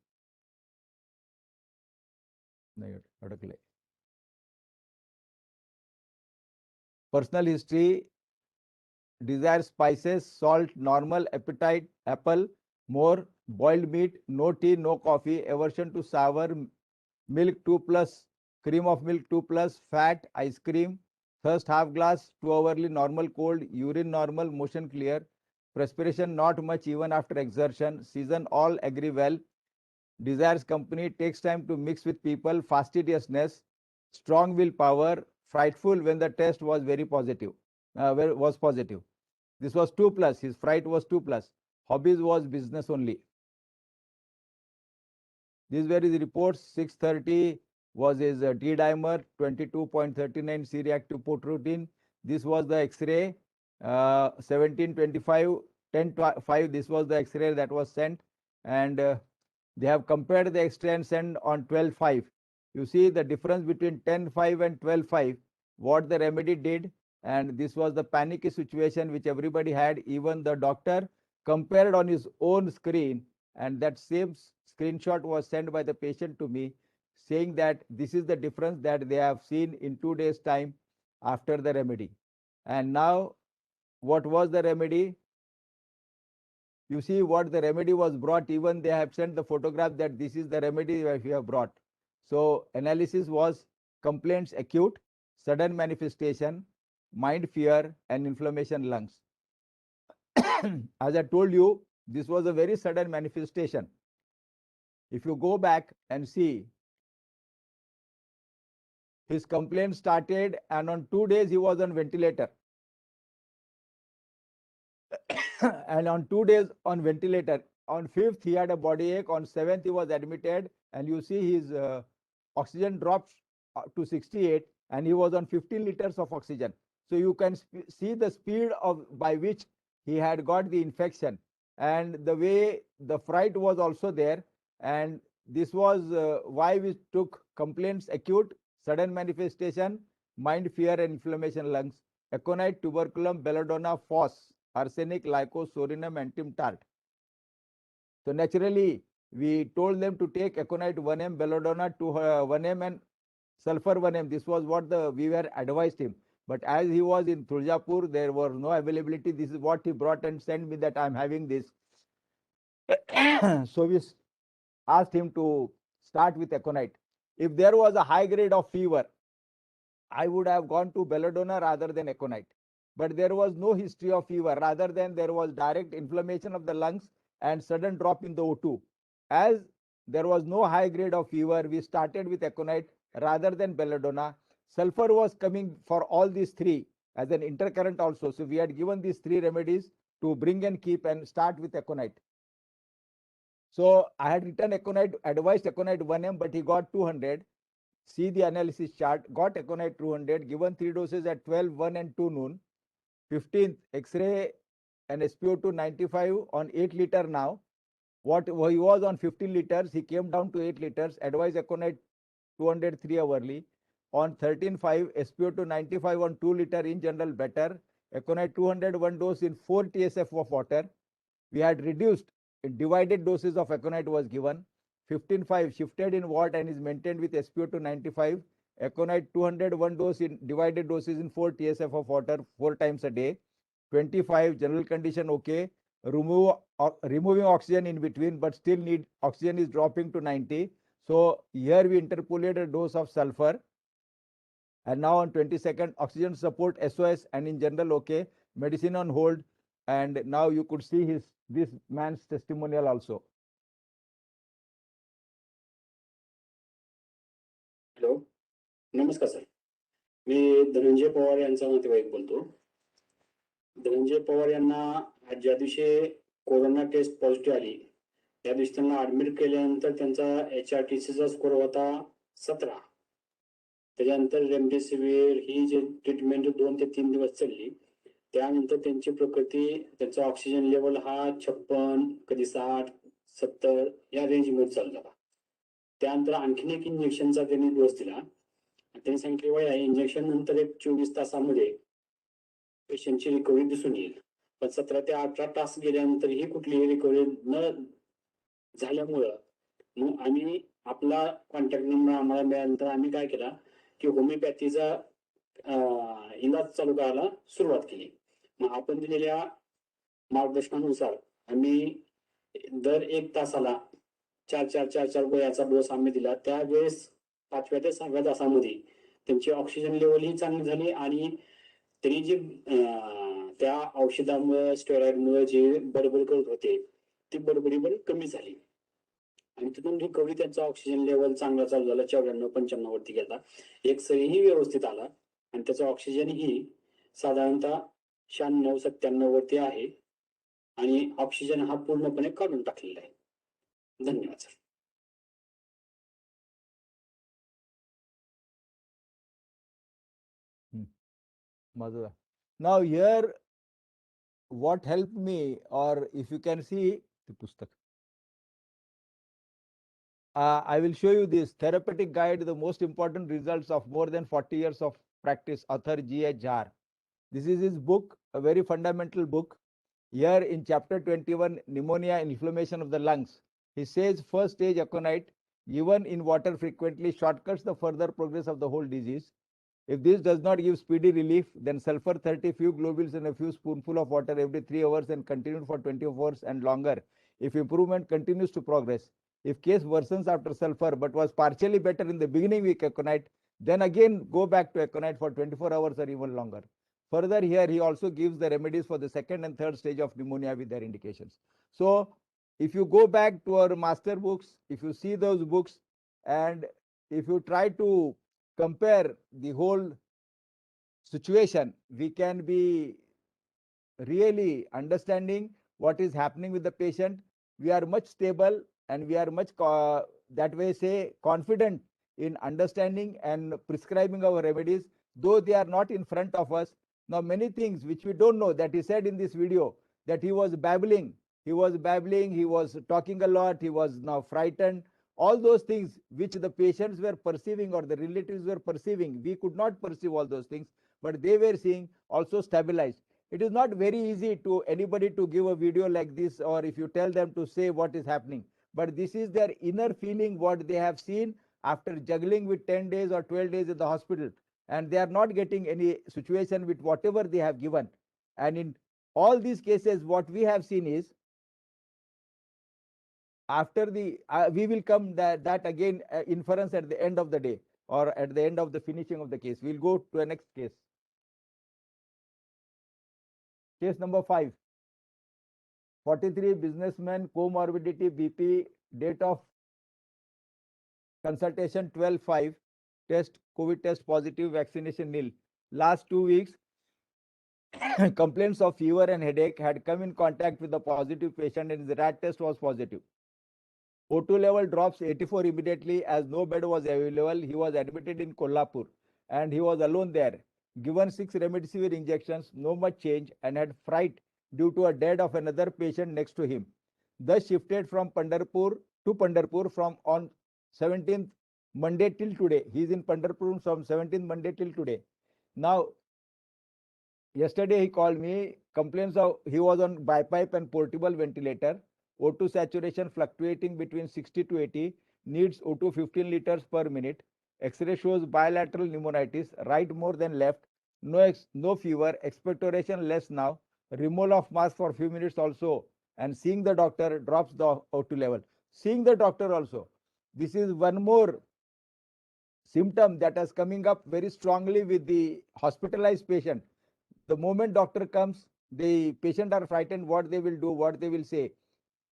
Personal history, desire spices, salt, normal appetite, apple, more, boiled meat, no tea, no coffee, aversion to sour, milk 2+, cream of milk 2+, fat, ice cream, thirst half glass, 2 hourly normal cold, urine normal, motion clear, perspiration not much even after exertion, season all agree well, desires company, takes time to mix with people, fastidiousness, strong willpower, frightful when the test was very positive, was positive. This was 2+, his fright was 2+, hobbies was business only. These were his reports. 630 was his D dimer, 22.39 C-reactive protein. This was the X-ray. 1725, 10:05. This was the X-ray that was sent, and they have compared the X-ray and sent on 12/5. You see the difference between 10/5 and 12/5. What the remedy did, and this was the panicky situation which everybody had. Even the doctor compared on his own screen, and that same screenshot was sent by the patient to me, saying that this is the difference that they have seen in 2 days time after the remedy. And now what was the remedy? You see what the remedy was brought. Even they have sent the photograph that this is the remedy we have brought. So analysis was complaints acute, sudden manifestation, mind fear, and inflammation lungs. As I told you, this was a very sudden manifestation. If you go back and see, his complaint started, and on 2 days he was on ventilator. And on 2 days on ventilator. On 5th he had a body ache. On 7th he was admitted, and you see his oxygen dropped to 68, and he was on 15 liters of oxygen. So you can see the speed of by which he had got the infection, and the way the fright was also there. And this was why we took complaints acute, sudden manifestation, mind fear and inflammation lungs, aconite, tuberculum, belladonna, phos, arsenic, lycos, sorinum, and timtart. So naturally, we told them to take aconite 1m, belladonna 1m, and sulfur 1m. This was what we were advised him. But as he was in Tuljapur, there was no availability. This is what he brought and sent me, that I'm having this. So we asked him to start with aconite. If there was a high grade of fever, I would have gone to belladonna rather than aconite. But there was no history of fever. Rather than there was direct inflammation of the lungs and sudden drop in the O2. As there was no high grade of fever, we started with aconite rather than belladonna. Sulfur was coming for all these three as an intercurrent also. So we had given these three remedies to bring and keep and start with aconite. So I had written aconite, advised aconite 1m, but he got 200. See the analysis chart, got aconite 200, given 3 doses at 12, 1 and 2 noon. 15th, X-ray and SpO2 95 on 8 liter now. What he was on 15 liters, he came down to 8 liters, advised aconite 200 3 hourly. On 13/5, SpO2 95 on 2 liter, in general better. Aconite 200 1 dose in 4 TSF of water. We had reduced, divided doses of aconite was given. 15/5 shifted in watt and is maintained with SpO2 95. Aconite 200 1 dose in divided doses in 4 TSF of water 4 times a day. 25 general condition okay. Removing oxygen in between, but still need oxygen is dropping to 90. So here we interpolate a dose of sulfur. And now on 22nd, oxygen support SOS and in general okay. Medicine on hold. And now you could see this man's testimonial also. Hello, नमस्कार sir. मी धनंजय पवार यांचा नातेवाईक बोलतो. धनंजय पवार यांना आज ज्या दिवशी corona test positive आली त्या दिवशी त्यांना ऍडमिट केल्यानंतर त्यांचा HRTCचा स्कोर होता 17. त्याच्यानंतर रेमडेसिवीर ही जी ट्रीटमेंट 2 ते 3 दिवस चालली. त्यानंतर त्यांची प्रकृती, त्यांचा ऑक्सिजन लेवल हा 56, कधी 60, 70 या रेंजमध्ये चालू झाला. त्यानंतर आणखीन एक इंजेक्शनचा त्यांनी डोस दिला. त्यांनी सांगितले वय इंजेक्शन नंतर एक 24 तासामध्ये पेशंटची रिकव्हरी दिसून येईल. पण 17 ते 18 तास गेल्यानंतर ही कुठलीही रिकव्हरी न झाल्यामुळं मग आम्ही आपला कॉन्टॅक्ट नंबर आम्हाला मिळाल्यानंतर आम्ही काय केला की होमिओपॅथीचा इलाज चालू करायला सुरुवात केली. मग आपण दिलेल्या मार्गदर्शनानुसार आम्ही दर 1 तासाला 4 गोळ्याचा डोस आम्ही दिला. त्यावेळेस 5व्या ते 6व्या तासामध्ये त्यांची ऑक्सिजन लेवल ही चांगली झाली आणि त्यांनी जे त्या औषधामुळे स्टेरॉइडमुळे जे बडबड करत होते ती बडबडी पण कमी झाली आणि तिथून रिकव्हरी त्यांचा ऑक्सिजन लेवल चांगला चालू झाला. 94-95 वरती गेला. एक्सरेही व्यवस्थित आला आणि त्याचा ऑक्सिजन ही साधारणतः 96-97 वरती आहे आणि ऑक्सिजन हा पूर्णपणे काढून टाकलेला आहे. धन्यवाद sir. Madhura. Now here, what helped me, or if you can see the pustak, I will show you this therapeutic guide, the most important results of more than 40 years of practice, author G.H. Jhar. This is his book, a very fundamental book. Here in chapter 21, pneumonia, inflammation of the lungs, he says first stage aconite, given in water frequently, shortcuts the further progress of the whole disease. If this does not give speedy relief, then sulfur 30, few globules and a few spoonful of water every 3 hours and continued for 24 hours and longer. If improvement continues to progress, if case worsens after sulfur but was partially better in the beginning with aconite, then again go back to aconite for 24 hours or even longer. Further, here he also gives the remedies for the second and third stage of pneumonia with their indications. So if you go back to our master books, if you see those books, and if you try to compare the whole situation, we can be really understanding what is happening with the patient. We are much stable and we are much that way say confident in understanding and prescribing our remedies, though they are not in front of us. Now many things which we don't know, that he said in this video that he was babbling, he was talking a lot, he was now frightened. All those things which the patients were perceiving or the relatives were perceiving, we could not perceive all those things, but they were seeing also stabilized. It is not very easy to anybody to give a video like this, or if you tell them to say what is happening, but this is their inner feeling, what they have seen after juggling with 10 days or 12 days in the hospital, and they are not getting any situation with whatever they have given. And in all these cases, what we have seen is, after the we will come that again inference at the end of the day or at the end of the finishing of the case. We'll go to the next case. Case number 5. 43, businessman, comorbidity, BP, date of consultation 12/5, test COVID test positive, vaccination nil. Last 2 weeks complaints of fever and headache, had come in contact with the positive patient and the rat test was positive. O2 level drops 84 immediately as no bed was available. He was admitted in Kolhapur and he was alone there. Given 6 remdesivir injections, no much change, and had fright due to a death of another patient next to him. Thus shifted from Pandharpur to Pandharpur from on 17th Monday till today. He is in Pandharpur from 17th Monday till today. Now, yesterday he called me, complaints of he was on bipipe and portable ventilator. O2 saturation fluctuating between 60 to 80, needs O2 15 liters per minute. X-ray shows bilateral pneumonitis, right more than left, no fever, expectoration less now, removal of mask for few minutes also, and seeing the doctor drops the O2 level. Seeing the doctor also, this is one more symptom that is coming up very strongly with the hospitalized patient. The moment doctor comes, the patient are frightened what they will do, what they will say.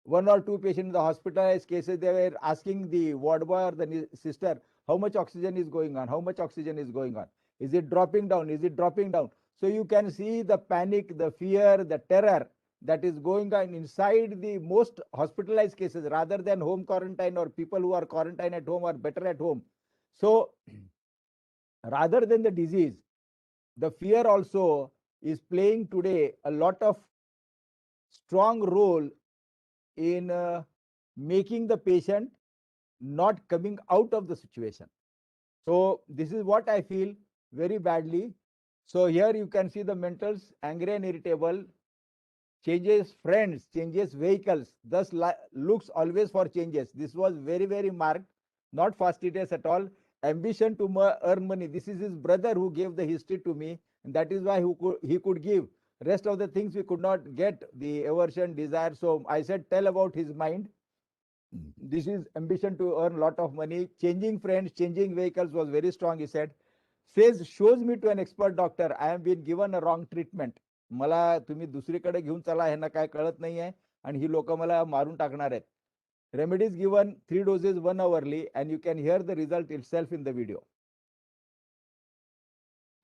1 or 2 patients in the hospitalized cases, they were asking the ward boy or the sister, how much oxygen is going on, how much oxygen is going on, is it dropping down, is it dropping down? So you can see the panic, the fear, the terror that is going on inside the most hospitalized cases, rather than home quarantine or people who are quarantined at home or better at home. So rather than the disease, the fear also is playing today a lot of strong role in making the patient not coming out of the situation. So this is what I feel very badly. So here you can see the mentals, angry and irritable, changes friends, changes vehicles, thus looks always for changes. This was very, very marked, not fastidious at all. Ambition to earn money. This is his brother who gave the history to me, and that is why he could give. Rest of the things we could not get, the aversion, desire. So I said, tell about his mind. This is ambition to earn a lot of money. Changing friends, changing vehicles was very strong, he said. Says, shows me to an expert doctor. I have been given a wrong treatment. मला तुम्ही दुसरीकडे घेऊन चला, ह्यांना काय कळत नाहीये आणि ही लोक मला मारून टाकणार आहेत. Remedies given 3 doses 1 hourly, and you can hear the result itself in the video.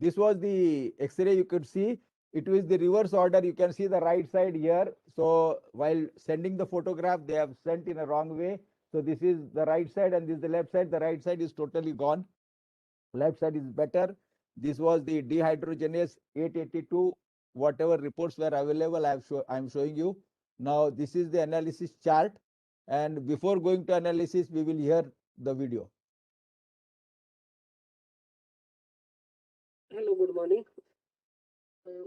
This was the X-ray you could see. It was the reverse order. You can see the right side here. So while sending the photograph, they have sent in a wrong way. So this is the right side and this is the left side. The right side is totally gone. Left side is better. This was the dehydrogenase 882. Whatever reports were available, I'm showing you. Now this is the analysis chart. And before going to analysis, we will hear the video. Hello, good morning.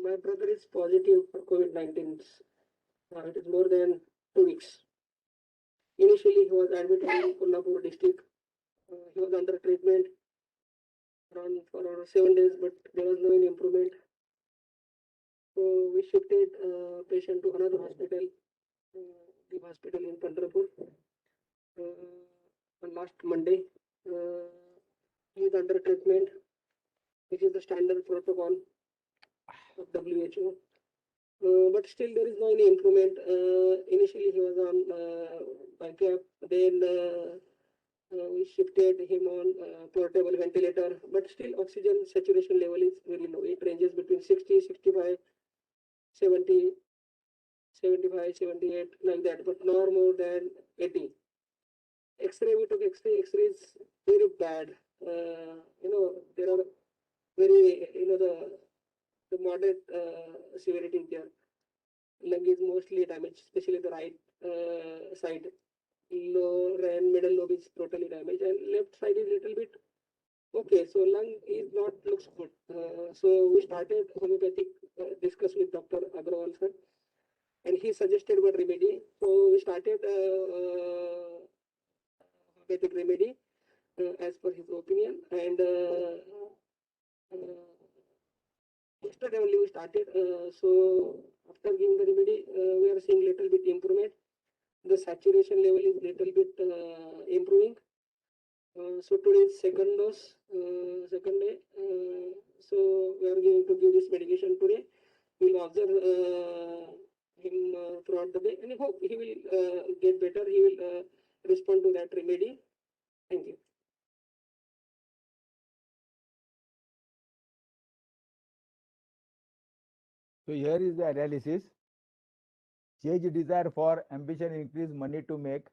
My brother is positive for COVID-19. It is more than 2 weeks. Initially, he was admitted in Kolhapur district. He was under treatment for around 7 days, but there was no any improvement. So we shifted patient to another hospital, the hospital in Pandharpur. On last Monday, he is under treatment, which is the standard protocol of WHO. But still there is no any improvement. Initially he was on BiCAP, then we shifted him on portable ventilator, but still oxygen saturation level is very low. It ranges between 60, 65, 70, 75, 78, like that, but not more than 80. X-ray, we took X-ray is very bad. There are very, the moderate severity there. Lung is mostly damaged, especially the right side. Lower and middle lobe is totally damaged, and left side is little bit okay. So lung is not looks good. So we started homeopathic, discuss with Dr. Agrawal sir, and he suggested one remedy. So we started homeopathic remedy as per his opinion, and yesterday only we started. So after giving the remedy, we are seeing little bit improvement. The saturation level is little bit improving. So today is second dose, second day. So we are going to give this medication today. We will observe him throughout the day, and I hope he will get better. He will respond to that remedy. Thank you. So here is the analysis. Change desire for, ambition increase, money to make,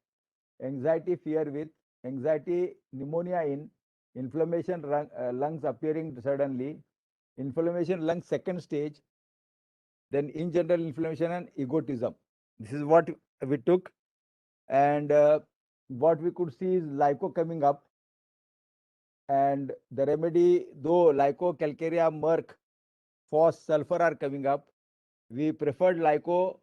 anxiety fear with, anxiety pneumonia in, inflammation lungs appearing suddenly, inflammation lungs second stage, then in general inflammation and egotism. This is what we took, and what we could see is LICO coming up, and the remedy, though LICO, calcarea, Merck, phos, sulfur are coming up, we preferred LICO,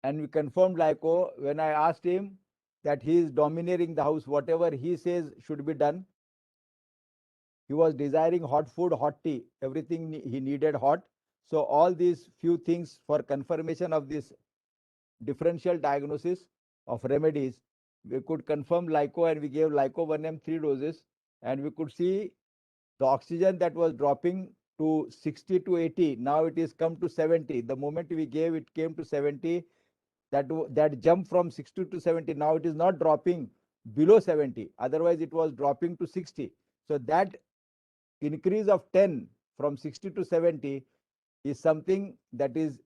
and we confirmed LICO when I asked him that he is domineering the house. Whatever he says should be done. He was desiring hot food, hot tea, everything he needed hot. So all these few things for confirmation of this differential diagnosis of remedies, we could confirm LICO, and we gave LICO 1M 3 doses, and we could see the oxygen that was dropping to 60 to 80. Now it is come to 70. The moment we gave, it came to 70. That jump from 60 to 70, now it is not dropping below 70. Otherwise, it was dropping to 60. So that increase of 10 from 60 to 70 is something that is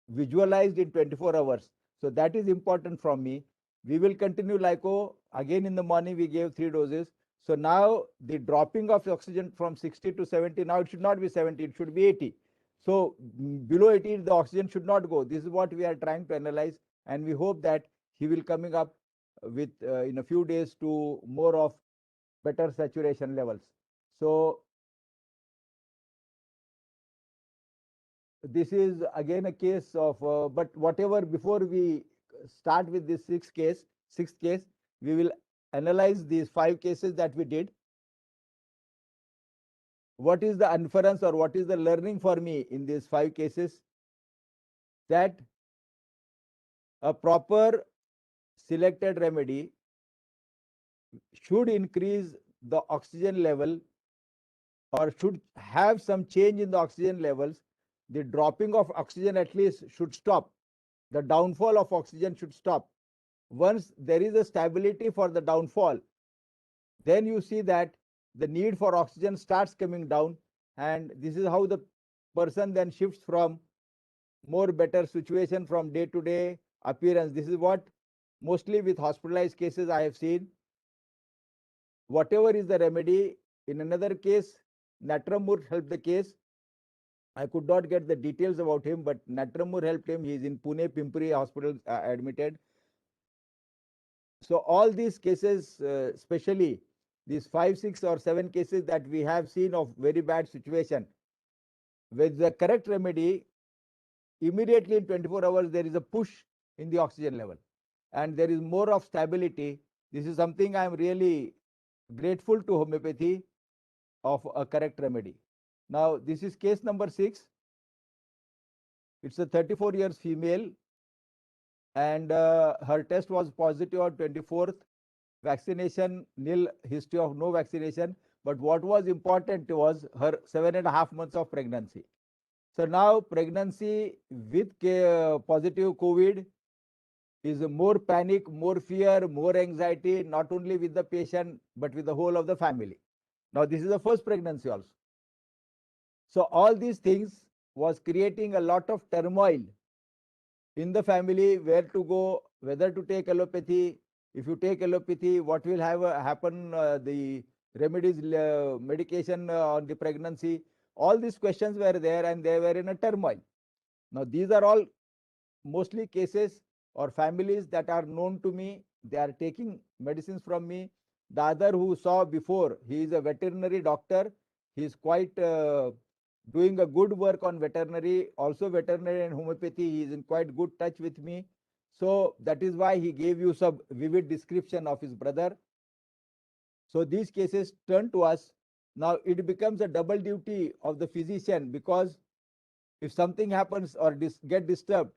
visualized in 24 hours. So that is important from me. We will continue LICO. Again in the morning, we gave 3 doses. So now the dropping of oxygen from 60 to 70, now it should not be 70, it should be 80. So below 80, the oxygen should not go. This is what we are trying to analyze. And we hope that he will coming up with in a few days to more of better saturation levels. So this is again a case of, but whatever, before we start with this sixth case, we will analyze these 5 cases that we did. What is the inference or what is the learning for me in these 5 cases? that a proper selected remedy should increase the oxygen level or should have some change in the oxygen levels. The dropping of oxygen at least should stop. The downfall of oxygen should stop. Once there is a stability for the downfall, then you see that the need for oxygen starts coming down, and this is how the person then shifts from more better situation from day to day appearance. This is what mostly with hospitalized cases I have seen. Whatever is the remedy, in another case, Natramur helped the case. I could not get the details about him, but Natramur helped him. He is in Pune Pimpri hospital admitted. So all these cases, especially these 5, 6 or 7 cases that we have seen of very bad situation, with the correct remedy, immediately in 24 hours there is a push in the oxygen level and there is more of stability. This is something I am really grateful to homeopathy of a correct remedy. Now this is case number 6. It's a 34 years female, and her test was positive on 24th. Vaccination nil, history of no vaccination. But what was important was her 7.5 months of pregnancy. So now pregnancy with positive COVID is more panic, more fear, more anxiety, not only with the patient, but with the whole of the family. Now this is the first pregnancy also. So all these things was creating a lot of turmoil in the family, where to go, whether to take allopathy. If you take allopathy, what will happen, the remedies, medication on the pregnancy. All these questions were there and they were in a turmoil. Now these are all mostly cases or families that are known to me. They are taking medicines from me. The other who saw before, he is a veterinary doctor. He is quite doing a good work on veterinary, also veterinary and homeopathy. He is in quite good touch with me. So that is why he gave you some vivid description of his brother. So these cases turn to us. Now it becomes a double duty of the physician, because if something happens or get disturbed,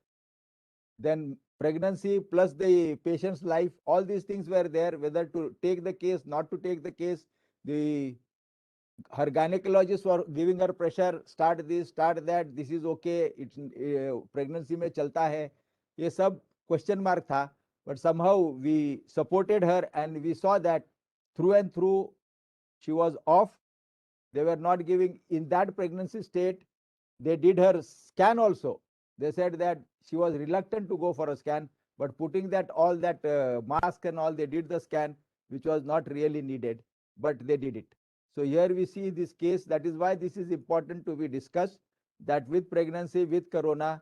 then pregnancy plus the patient's life, all these things were there, whether to take the case, not to take the case. Her gynecologist were giving her pressure, start this, start that, this is okay, it's pregnancy mein chalta hai. Ye sab question mark tha, but somehow we supported her and we saw that through and through she was off. They were not giving in that pregnancy state. They did her scan also. They said that she was reluctant to go for a scan, but putting that all that mask and all, they did the scan, which was not really needed, but they did it. So here we see this case. That is why this is important to be discussed, that with pregnancy, with corona,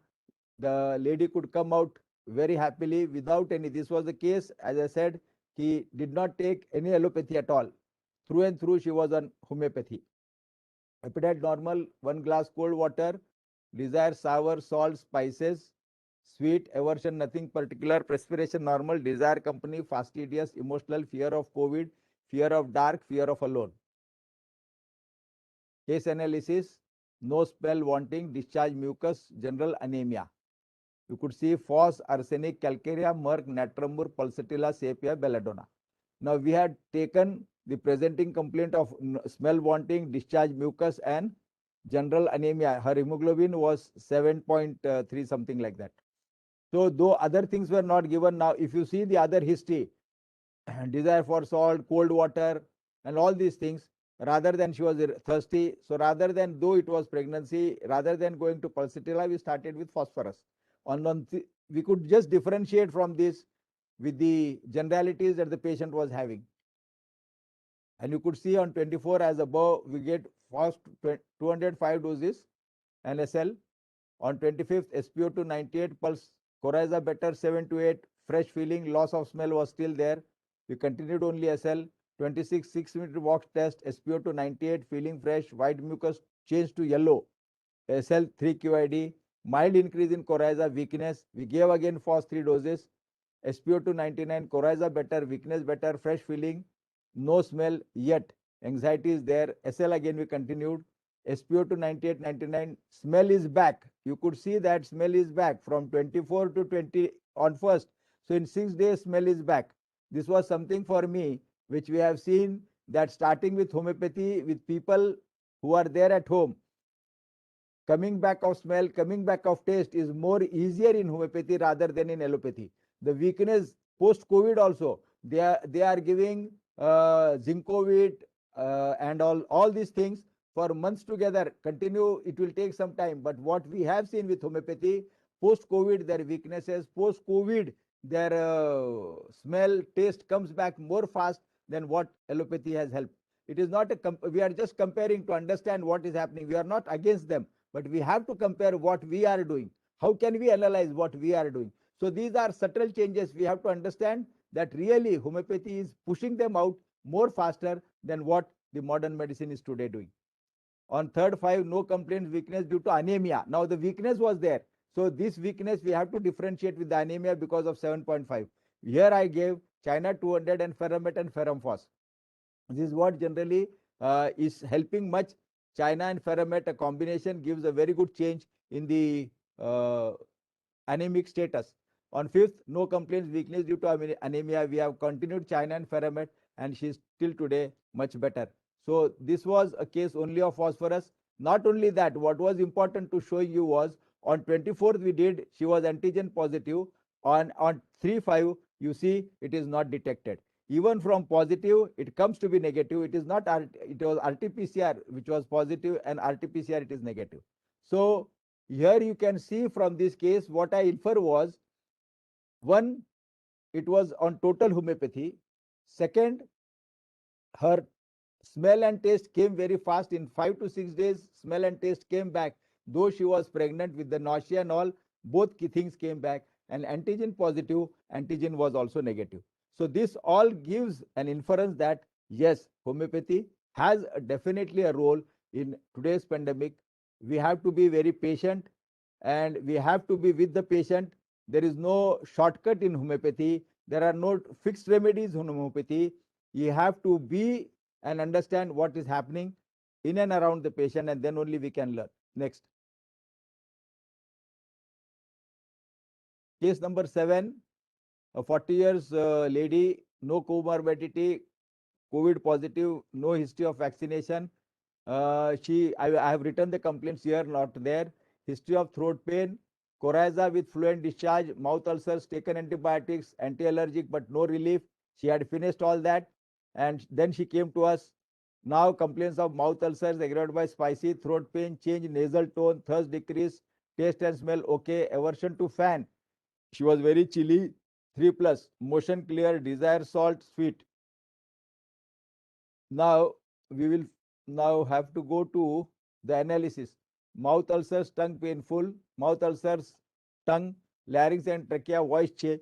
the lady could come out very happily without any. This was the case, as I said, he did not take any allopathy at all. Through and through she was on homeopathy. Appetite normal, 1 glass cold water, desire sour, salt, spices, sweet, aversion nothing particular, perspiration normal, desire company, fastidious, emotional, fear of COVID, fear of dark, fear of alone. Case analysis, no smell wanting, discharge mucus, general anemia. You could see phos, arsenic, calcarea, merc, natramur, pulsatilla, sepia, belladonna. Now we had taken the presenting complaint of smell wanting, discharge mucus and general anemia. Her hemoglobin was 7.3, something like that. So though other things were not given, now if you see the other history, desire for salt, cold water and all these things, rather than she was thirsty, so rather than, though it was pregnancy, rather than going to pulsatilla, we started with phosphorus. We could just differentiate from this with the generalities that the patient was having. And you could see on 24 as above, we get first 205 doses NSL. On 25th, SpO2 98, pulse, coryza better 7 to 8, fresh feeling, loss of smell was still there. We continued only SL. 26, 6-minute walk test, SpO2 98, feeling fresh, white mucus changed to yellow. SL 3 QID, mild increase in coryza, weakness. We gave again phos 3 doses. SpO2 99, coryza better, weakness better, fresh feeling, no smell yet. Anxiety is there. SL again we continued. SpO2 98, 99, smell is back. You could see that smell is back from 24 to 20 on first. So in 6 days, smell is back. This was something for me, which we have seen that starting with homeopathy, with people who are there at home, coming back of smell, coming back of taste is more easier in homeopathy rather than in allopathy. The weakness post-COVID also, they are giving Zincovit and all these things for months together. Continue, it will take some time. But what we have seen with homeopathy, post-COVID, their weaknesses, post-COVID, their smell, taste comes back more fast than what allopathy has helped. It is not we are just comparing to understand what is happening. We are not against them, but we have to compare what we are doing. How can we analyze what we are doing? So these are subtle changes. We have to understand that really homeopathy is pushing them out more faster than what the modern medicine is today doing. On third 5, no complaints, weakness due to anemia. Now the weakness was there. So this weakness we have to differentiate with the anemia because of 7.5. Here I gave China 200 and Ferromet and Ferromphos. This is what generally is helping much. China and Ferromet, a combination gives a very good change in the anemic status. On 5th, no complaints, weakness due to anemia. We have continued China and Ferromet, and she is still today much better. So this was a case only of phosphorus. Not only that, what was important to show you was on 24th we did, she was antigen positive. On 3-5, you see it is not detected. Even from positive, it comes to be negative. It is not, it was RT-PCR which was positive, and RT-PCR it is negative. So here you can see from this case what I infer was, one, it was on total homeopathy. Second, her smell and taste came very fast. In 5 to 6 days, smell and taste came back. Though she was pregnant with the nausea and all, both things came back. And antigen positive, antigen was also negative. So this all gives an inference that yes, homeopathy has definitely a role in today's pandemic. We have to be very patient, and we have to be with the patient. There is no shortcut in homeopathy. There are no fixed remedies in homeopathy. You have to be and understand what is happening in and around the patient, and then only we can learn. Next. Case number 7, a 40 years lady, no comorbidity, COVID positive, no history of vaccination. I have written the complaints here, not there. History of throat pain, coryza with fluent discharge, mouth ulcers, taken antibiotics, anti-allergic, but no relief. She had finished all that, and then she came to us. Now complaints of mouth ulcers aggravated by spicy, throat pain, change in nasal tone, thirst decrease, taste and smell okay, aversion to fan. She was very chilly, 3+, motion clear, desire salt, sweet. Now we will now have to go to the analysis. Mouth ulcers, tongue painful, mouth ulcers, tongue, larynx and trachea, voice change,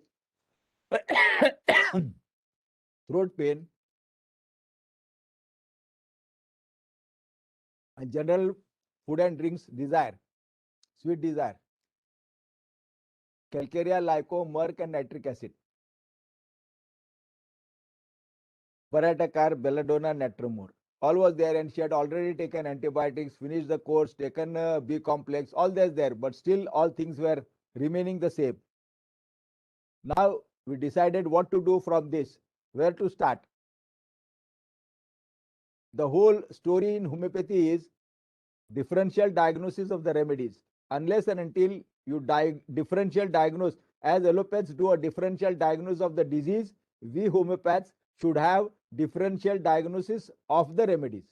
throat pain, and general food and drinks desire, sweet desire, calcarea, lyco, murk and nitric acid, Paratacar, belladonna, natramur. All was there, and she had already taken antibiotics, finished the course, taken B complex, all that's there, but still all things were remaining the same. Now we decided what to do from this, where to start. The whole story in homeopathy is differential diagnosis of the remedies. Unless and until you differential diagnose, as allopathics do a differential diagnosis of the disease, we homeopaths should have differential diagnosis of the remedies.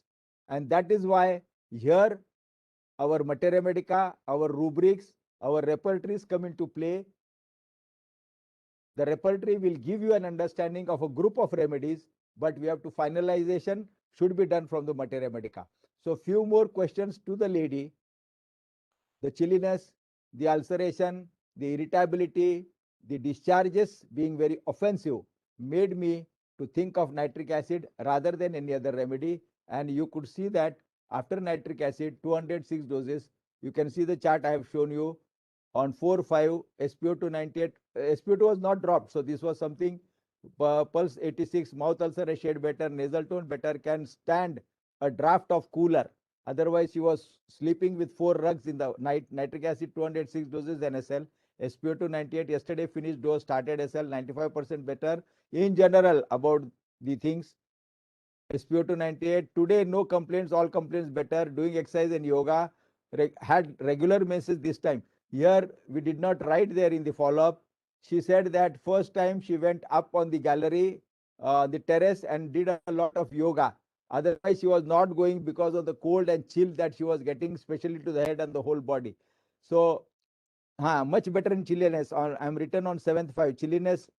And that is why here our materia medica, our rubrics, our repertories come into play. The repertory will give you an understanding of a group of remedies, but we have to finalization should be done from the materia medica. So few more questions to the lady. The chilliness, the ulceration, the irritability, the discharges being very offensive made me to think of nitric acid rather than any other remedy. And you could see that after nitric acid, 206 doses, you can see the chart I have shown you. On 4-5, SpO2 98, SpO2 was not dropped. So this was something, pulse 86, mouth ulcer a shade better, nasal tone better, can stand a draft of cooler. Otherwise, she was sleeping with 4 rugs in the night. Nitric acid 206 doses NSL. SpO2 98 yesterday finished dose, started SL 95% better in general about the things. SpO2 98 today, no complaints, all complaints better. Doing exercise and yoga, had regular menses this time. Here we did not write there in the follow-up. She said that first time she went up on the gallery, the terrace, and did a lot of yoga. Otherwise, she was not going because of the cold and chill that she was getting, especially to the head and the whole body. So, much better in chilliness. I'm written on 7th/5. Chilliness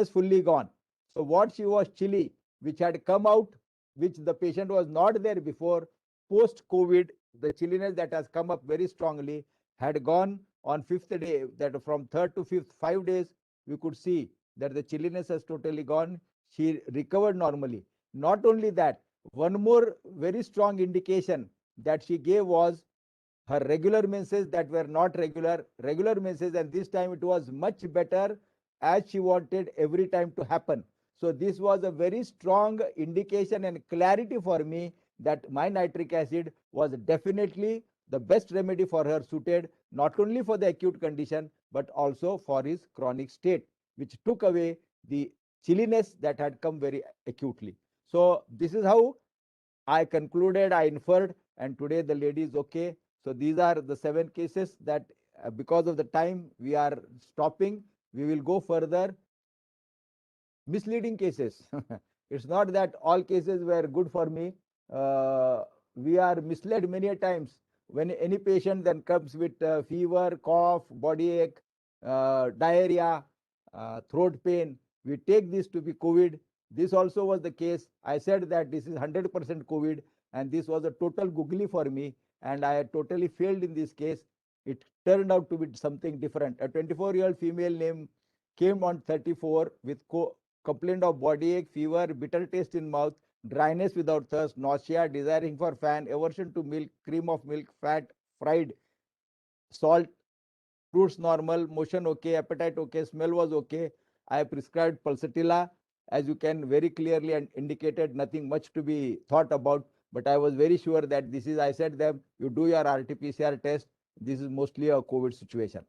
fully gone. So what she was chilly, which had come out, which the patient was not there before, post-COVID, the chilliness that has come up very strongly had gone on 5th day. That from 3rd to 5th, 5 days, we could see that the chilliness has totally gone. She recovered normally. Not only that, one more very strong indication that she gave was her regular menses that were not regular menses, and this time it was much better, as she wanted every time to happen. So this was a very strong indication and clarity for me that my nitric acid was definitely the best remedy for her, suited not only for the acute condition but also for his chronic state, which took away the chilliness that had come very acutely. So this is how I concluded, I inferred, and today the lady is okay. So these are the 7 cases that because of the time we are stopping. We will go further. Misleading cases. It's not that all cases were good for me. We are misled many a times when any patient then comes with fever, cough, body ache, diarrhea, throat pain. We take this to be COVID. This also was the case. I said that this is 100% COVID, and this was a total googly for me, and I had totally failed in this case. It turned out to be something different. A 24-year-old female name came on 34 with complaint of body ache, fever, bitter taste in mouth, dryness without thirst, nausea, desiring for fan, aversion to milk, cream of milk, fat, fried, salt, fruits normal, motion okay, appetite okay, smell was okay. I prescribed Pulsatilla, as you can very clearly and indicated, nothing much to be thought about. But I was very sure that this is, I said them, you do your RT-PCR test. This is mostly a COVID situation.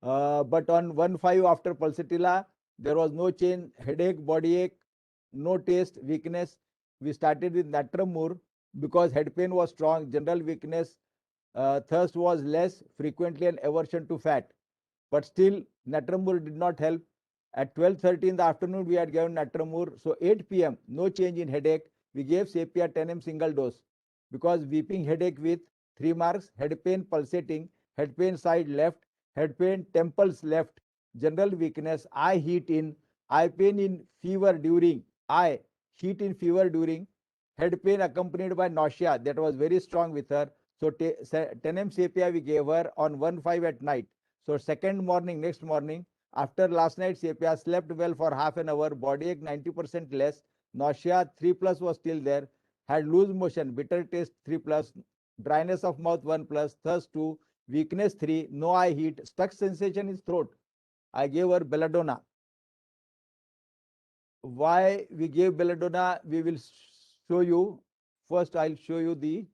But on 1/5 after Pulsatilla, there was no change, headache, body ache, no taste, weakness. We started with Natramur because head pain was strong, general weakness, thirst was less, frequently an aversion to fat. But still, Natramur did not help. At 12:30 in the afternoon, we had given Natramur. So 8 p.m., no change in headache. We gave Sapia 10 mg single dose because weeping headache with 3 marks, head pain pulsating, head pain side left, head pain temples left, general weakness, eye heat in, eye pain in fever during, eye heat in fever during, head pain accompanied by nausea that was very strong with her. So 10 mg Sapia we gave her on 1/5 at night. So next morning, after last night Sapia, slept well for half an hour, body ache 90% less, nausea 3+ was still there, had loose motion, bitter taste 3+, dryness of mouth 1+, thirst 2, weakness 3, no eye heat, stuck sensation in throat. I gave her Belladonna. Why we gave Belladonna, we will show you. First, I'll show you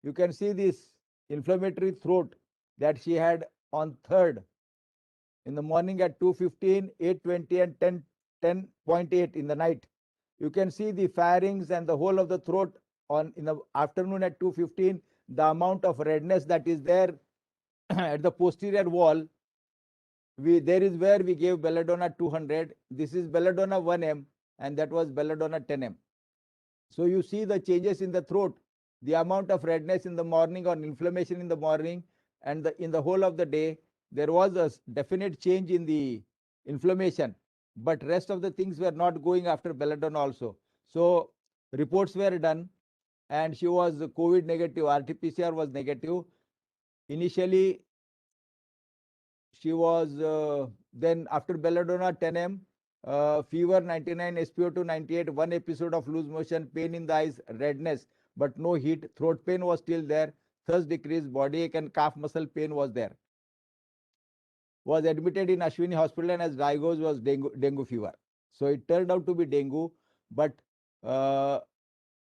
you can see this inflammatory throat that she had on 3rd in the morning at 2:15, 8:20, and 10:8 in the night. You can see the pharynx and the whole of the throat in the afternoon at 2:15. The amount of redness that is there at the posterior wall. There is where we gave Belladonna 200. This is Belladonna 1 mg, and that was Belladonna 10 mg. So you see the changes in the throat, the amount of redness in the morning or inflammation in the morning, and in the whole of the day, there was a definite change in the inflammation, but rest of the things were not going after Belladonna also. So reports were done, and she was COVID negative, RT-PCR was negative. Initially, she was then after Belladonna 10 mg, fever 99, SpO2 98, 1 episode of loose motion, pain in the eyes, redness, but no heat, throat pain was still there, thirst decreased, body ache and calf muscle pain was there. Was admitted in Ashwini Hospital and as diagnosed was dengue fever. So it turned out to be dengue, but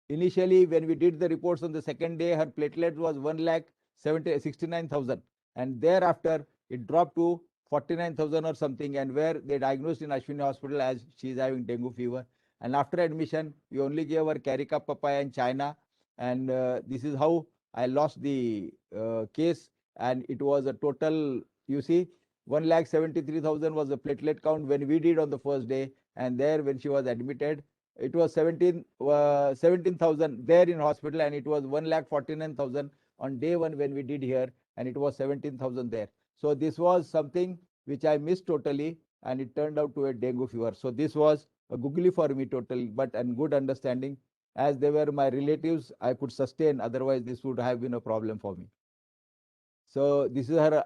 Initially, when we did the reports on the second day, her platelet was 1,69,000, and thereafter it dropped to 49,000 or something, and where they diagnosed in Ashwini Hospital as she is having dengue fever. And after admission, we only gave her Carica papaya in China, and this is how I lost the case. And it was a total, you see, 1,73,000 was the platelet count when we did on the first day, and there when she was admitted, it was 17,000 there in hospital, and it was 1,49,000 on day one when we did here, and it was 17,000 there. So this was something which I missed totally, and it turned out to a dengue fever. So this was a googly for me totally, but and good understanding. As they were my relatives, I could sustain. Otherwise, this would have been a problem for me. So this is her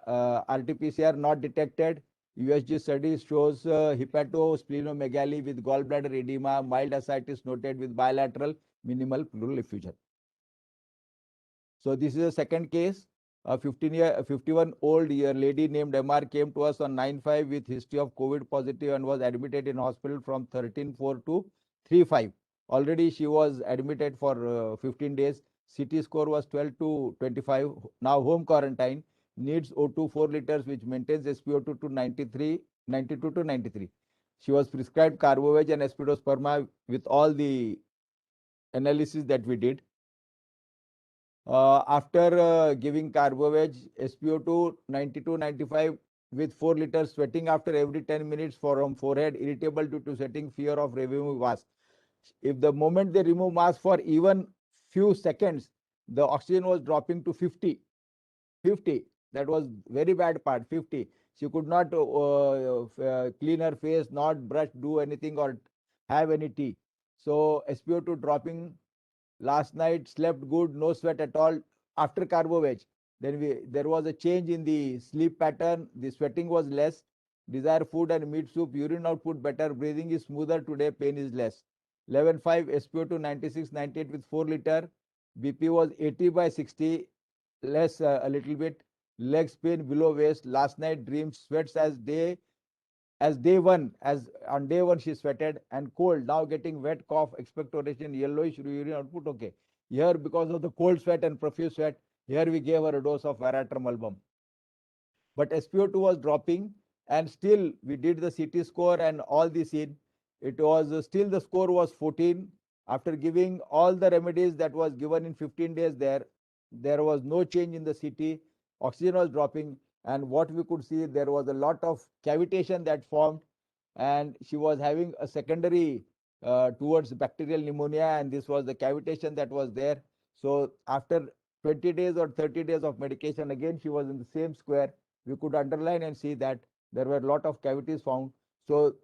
RT-PCR not detected. USG study shows hepatosplenomegaly with gallbladder edema, mild ascites noted with bilateral minimal pleural effusion. So this is a second case. A 51-year-old lady named MR came to us on 9/5 with history of COVID positive and was admitted in hospital from 13/4 to 3/5. Already she was admitted for 15 days. CT score was 12 to 25. Now home quarantine, needs O2 4 liters, which maintains SpO2 to 92 to 93. She was prescribed Carboveg and Aspidosperma with all the analysis that we did. After giving Carboveg, SpO2 92, 95 with 4 liters, sweating after every 10 minutes from forehead, irritable due to sweating, fear of removing mask. If the moment they remove mask for even few seconds, the oxygen was dropping to 50. That was very bad part, 50. She could not clean her face, not brush, do anything or have any tea. So SpO2 dropping. Last night slept good, no sweat at all after Carboveg. Then there was a change in the sleep pattern. The sweating was less. Desire food and meat soup. Urine output better. Breathing is smoother today. Pain is less. 11/5 SpO2 96, 98 with 4 liter. BP was 80/60, less a little bit. Legs pain below waist. Last night dreams sweats as day one, as on day one she sweated, and cold, now getting wet, cough, expectoration, yellowish urine output. Okay, here because of the cold sweat and profuse sweat, here we gave her a dose of Veratrem album, but SpO2 was dropping, and still we did the CT score and all the scene. It was still the score was 14 after giving all the remedies that was given in 15 days. There was no change in the CT. Oxygen was dropping, and what we could see, there was a lot of cavitation that formed, and she was having a secondary towards bacterial pneumonia, and this was the cavitation that was there. So after 20 days or 30 days of medication, again she was in the same square. We could underline and see that there were a lot of cavities found. So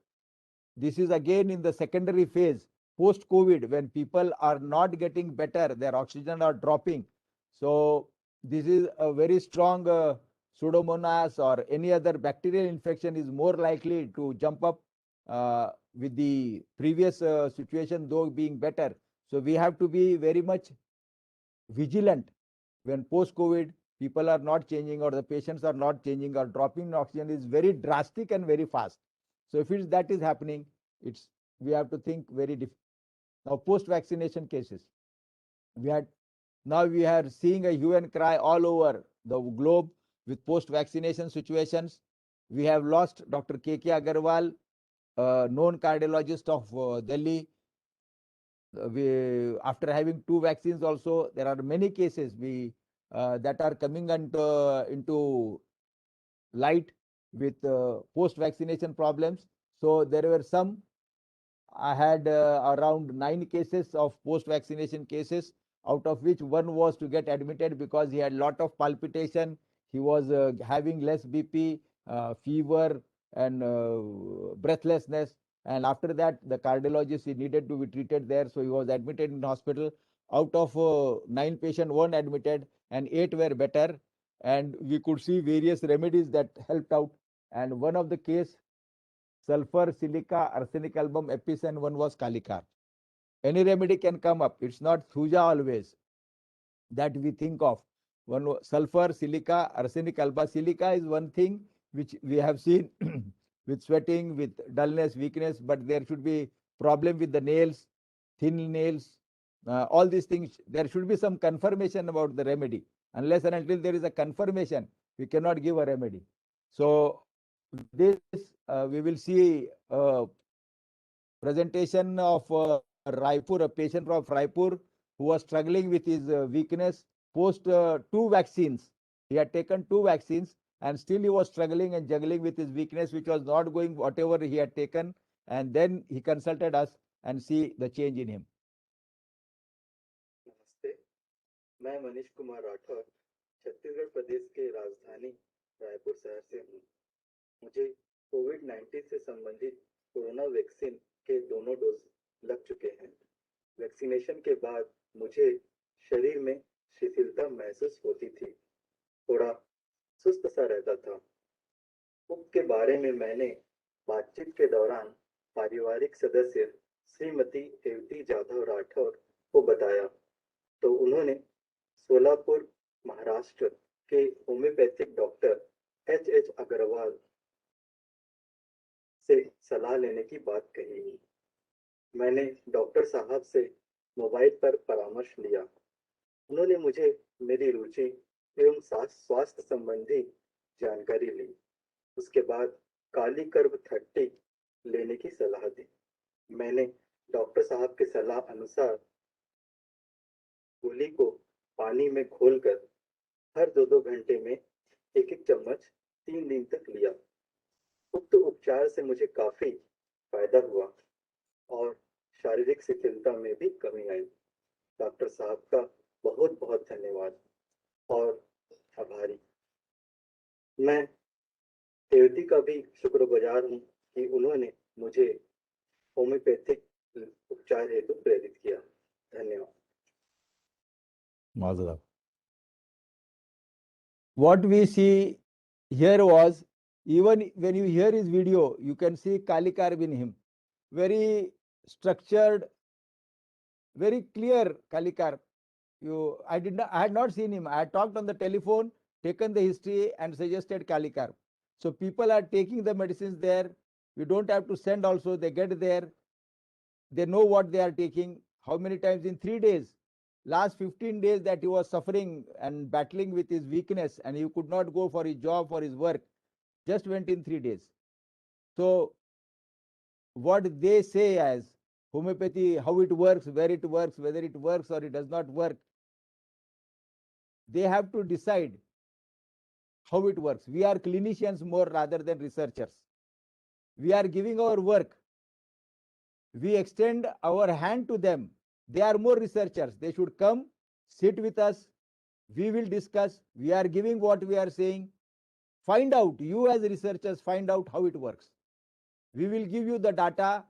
this is again in the secondary phase post COVID, when people are not getting better, their oxygen are dropping. So this is a very strong Pseudomonas or any other bacterial infection is more likely to jump up with the previous situation, though being better. So we have to be very much vigilant when post COVID people are not changing or the patients are not changing or dropping in oxygen is very drastic and very fast. So if that is happening, we have to think very different. Now post vaccination cases, we are seeing a hue and cry all over the globe with post vaccination situations. We have lost Dr. K.K. Agarwal, known cardiologist of Delhi. After having 2 vaccines also, there are many cases that are coming into light with post vaccination problems. So there were some, I had around 9 cases of post vaccination cases, out of which 1 was to get admitted because he had lot of palpitation, he was having less BP, fever and breathlessness. And after that, the cardiologist, he needed to be treated there, so he was admitted in hospital. Out of 9 patients, 1 admitted and 8 were better, and we could see various remedies that helped out. And one of the case, sulfur, silica, arsenic album, epicen, 1 was Kalicar. Any remedy can come up. It's not Thuja always that we think of. One sulfur, silica, arsenic alba. Silica is one thing which we have seen with sweating, with dullness, weakness, but there should be problem with the nails, thin nails, all these things. There should be some confirmation about the remedy. Unless and until there is a confirmation, we cannot give a remedy. So this we will see presentation of Raipur, a patient from Raipur who was struggling with his weakness post 2 vaccines. He had taken 2 vaccines and still he was struggling and juggling with his weakness, which was not going whatever he had taken. And then he consulted us and see the change in him. नमस्ते, मैं मनीष कुमार राठौर छत्तीसगढ़ प्रदेश के राजधानी रायपुर शहर से हूँ। मुझे कोविड-19 से संबंधित कोरोना वैक्सीन के दोनों डोज लग चुके हैं। वैक्सीनेशन के बाद मुझे शरीर में शिथिलता महसूस होती थी, थोड़ा सुस्त सा रहता था। उक्त के बारे में मैंने बातचीत के दौरान पारिवारिक सदस्य श्रीमती एवती जाधव राठौर को बताया, तो उन्होंने सोलापुर महाराष्ट्र के होम्योपैथिक डॉक्टर एच अग्रवाल से सलाह लेने की बात कही। मैंने डॉक्टर साहब से मोबाइल पर परामर्श लिया। उन्होंने मुझे मेरी रुचि एवं स्वास्थ्य संबंधी जानकारी ली। उसके बाद काली कर्ब 30 लेने की सलाह दी। मैंने डॉक्टर साहब की सलाह अनुसार गोली को पानी में घोलकर हर 2-2 घंटे में 1-1 चम्मच 3 दिन तक लिया। उक्त उपचार से मुझे काफी फायदा हुआ और शारीरिक शिथिलता में भी कमी आई। डॉक्टर साहब का बहुत बहुत धन्यवाद और आभारी। मैं एवती का भी शुक्रगुजार हूँ कि उन्होंने मुझे होम्योपैथिक उपचार हेतु प्रेरित किया। धन्यवाद। Mazda. What we see here was, even when you hear his video, you can see Kali Karb in him. Very structured, very clear Kali Karb. I had not seen him. I had talked on the telephone, taken the history and suggested Kali Karb. So people are taking the medicines there. We don't have to send also. They get there. They know what they are taking. How many times in 3 days? Last 15 days that he was suffering and battling with his weakness and he could not go for his job, for his work, just went in 3 days. So what they say as homeopathy, how it works, where it works, whether it works or it does not work, they have to decide how it works. We are clinicians more rather than researchers. We are giving our work. We extend our hand to them. They are more researchers. They should come, sit with us. We will discuss. We are giving what we are saying. Find out, you as researchers, find out how it works. We will give you the data.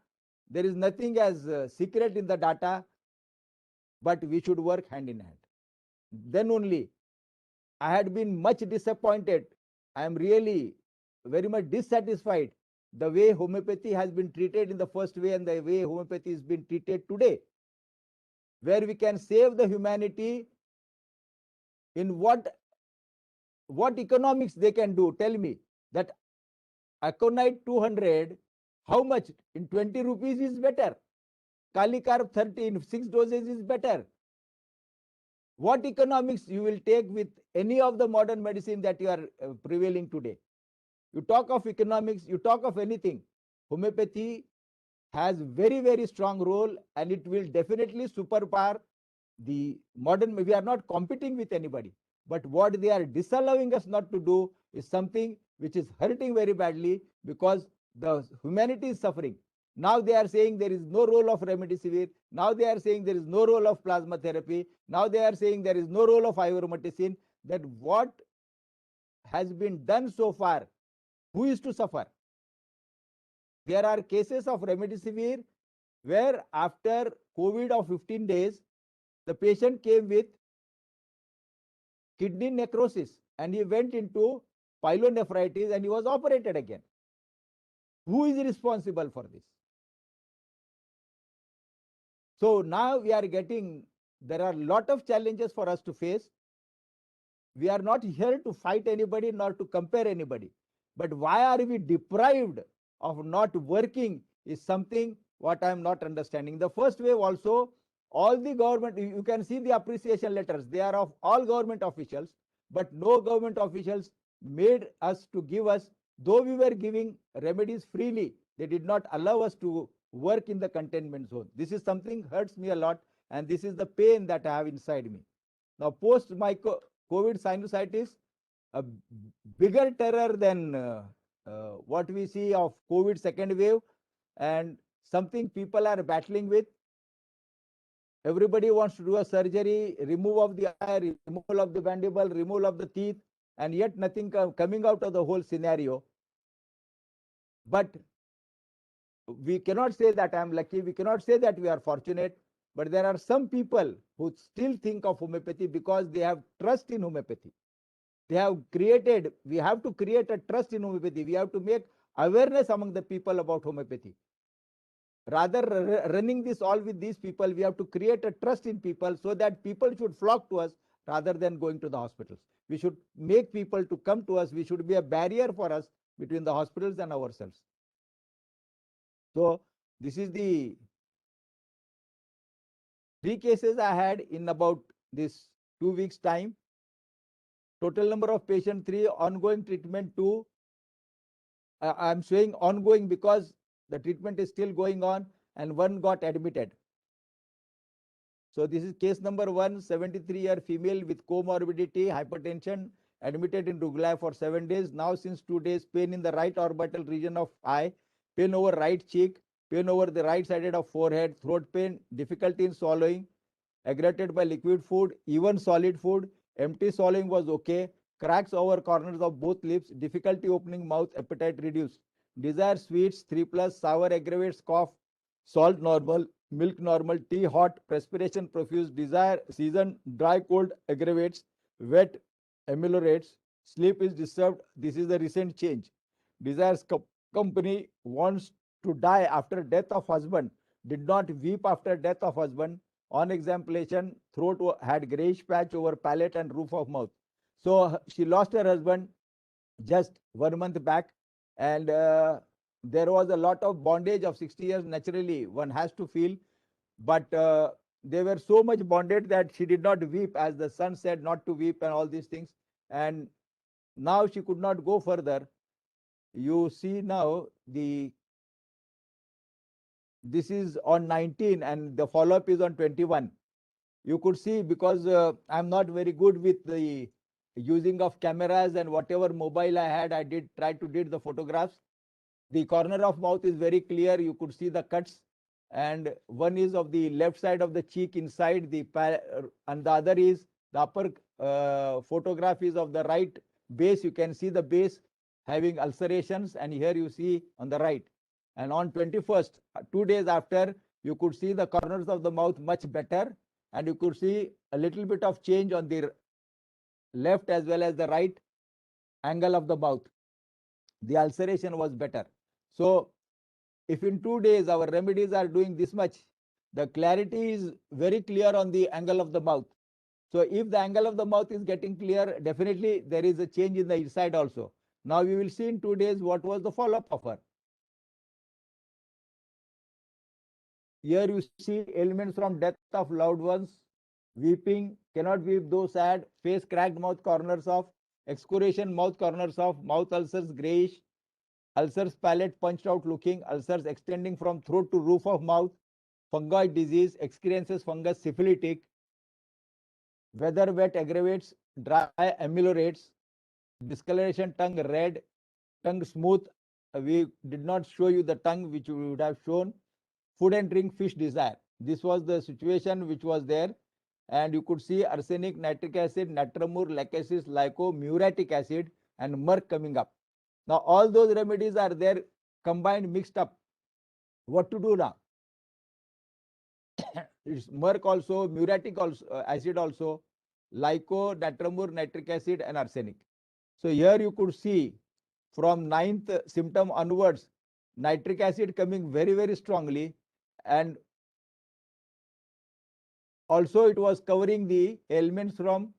There is nothing as secret in the data, but we should work hand in hand. Then only, I had been much disappointed. I am really very much dissatisfied the way homeopathy has been treated in the first way and the way homeopathy is being treated today, where we can save the humanity in what economics they can do. Tell me that Aconite 200, how much in 20 rupees is better? Kali Karb 30 in 6 doses is better. What economics you will take with any of the modern medicine that you are prevailing today? You talk of economics, you talk of anything. Homeopathy has very, very strong role and it will definitely superpower the modern. We are not competing with anybody, but what they are disallowing us not to do is something which is hurting very badly because the humanity is suffering. Now they are saying there is no role of remdesivir. Now they are saying there is no role of plasma therapy. Now they are saying there is no role of ivermectin. That what has been done so far, who is to suffer? There are cases of remdesivir where after COVID of 15 days, the patient came with kidney necrosis and he went into pyelonephritis and he was operated again. Who is responsible for this? So now we are getting, there are a lot of challenges for us to face. We are not here to fight anybody nor to compare anybody. But why are we deprived of not working is something what I am not understanding. The first wave also, all the government, you can see the appreciation letters, they are of all government officials, but no government officials made us to give us, though we were giving remedies freely, they did not allow us to work in the containment zone. This is something hurts me a lot, and this is the pain that I have inside me. Now, post my COVID sinusitis, a bigger terror than what we see of COVID second wave, and something people are battling with. Everybody wants to do a surgery, remove of the eye, removal of the mandible, removal of the teeth, and yet nothing coming out of the whole scenario. But we cannot say that I am lucky, we cannot say that we are fortunate, but there are some people who still think of homeopathy because they have trust in homeopathy. They have created, we have to create a trust in homeopathy. We have to make awareness among the people about homeopathy. Rather running this all with these people, we have to create a trust in people so that people should flock to us rather than going to the hospitals. We should make people to come to us. We should be a barrier for us between the hospitals and ourselves. So this is the 3 cases I had in about this 2 weeks time. Total number of patients 3, ongoing treatment 2. I'm saying ongoing because the treatment is still going on, and 1 got admitted. So this is case number 1, 73-year female with comorbidity, hypertension, admitted in Rugla for 7 days. Now since 2 days, pain in the right orbital region of eye, pain over right cheek, pain over the right side of forehead, throat pain, difficulty in swallowing, aggravated by liquid food, even solid food, empty swallowing was okay, cracks over corners of both lips, difficulty opening mouth, appetite reduced. Desire sweets, 3+, sour aggravates cough, salt normal, milk normal, tea hot, perspiration profuse, desire season, dry cold aggravates, wet ameliorates, sleep is disturbed. This is the recent change. Desires company, wants to die after death of husband, did not weep after death of husband. On examination, throat had grayish patch over palate and roof of mouth. So she lost her husband just 1 month back, and there was a lot of bondage of 60 years. Naturally, one has to feel, but they were so much bonded that she did not weep, as the son said not to weep and all these things. And now she could not go further. You see now this is on 19 and the follow-up is on 21. You could see, because I'm not very good with the using of cameras and whatever mobile I had, I did try to did the photographs. The corner of mouth is very clear. You could see the cuts, and one is of the left side of the cheek inside the and the other is the upper photograph is of the right base. You can see the base having ulcerations, and here you see on the right. And on 21st, 2 days after, you could see the corners of the mouth much better, and you could see a little bit of change on the left as well as the right angle of the mouth. The ulceration was better. So if in 2 days our remedies are doing this much, the clarity is very clear on the angle of the mouth. So if the angle of the mouth is getting clear, definitely there is a change in the inside also. Now we will see in 2 days what was the follow-up of her. Here you see ailments from death of loved ones, weeping, cannot weep though sad, face cracked, mouth corners off, excoriation, mouth corners off, mouth ulcers grayish, ulcers palate punched out looking, ulcers extending from throat to roof of mouth, fungoid disease, experiences fungus syphilitic, weather wet aggravates, dry ameliorates, discoloration, tongue red, tongue smooth. We did not show you the tongue, which we would have shown. Food and drink, fish desire. This was the situation which was there. And you could see arsenic, nitric acid, natramur, lachesis, lyco, muriatic acid, and murk coming up. Now all those remedies are there, combined, mixed up. What to do now? It's murk also, muriatic also, acid also, lyco, natramur, nitric acid, and arsenic. So here you could see from 9th symptom onwards, nitric acid coming very, very strongly, and also it was covering the ailments from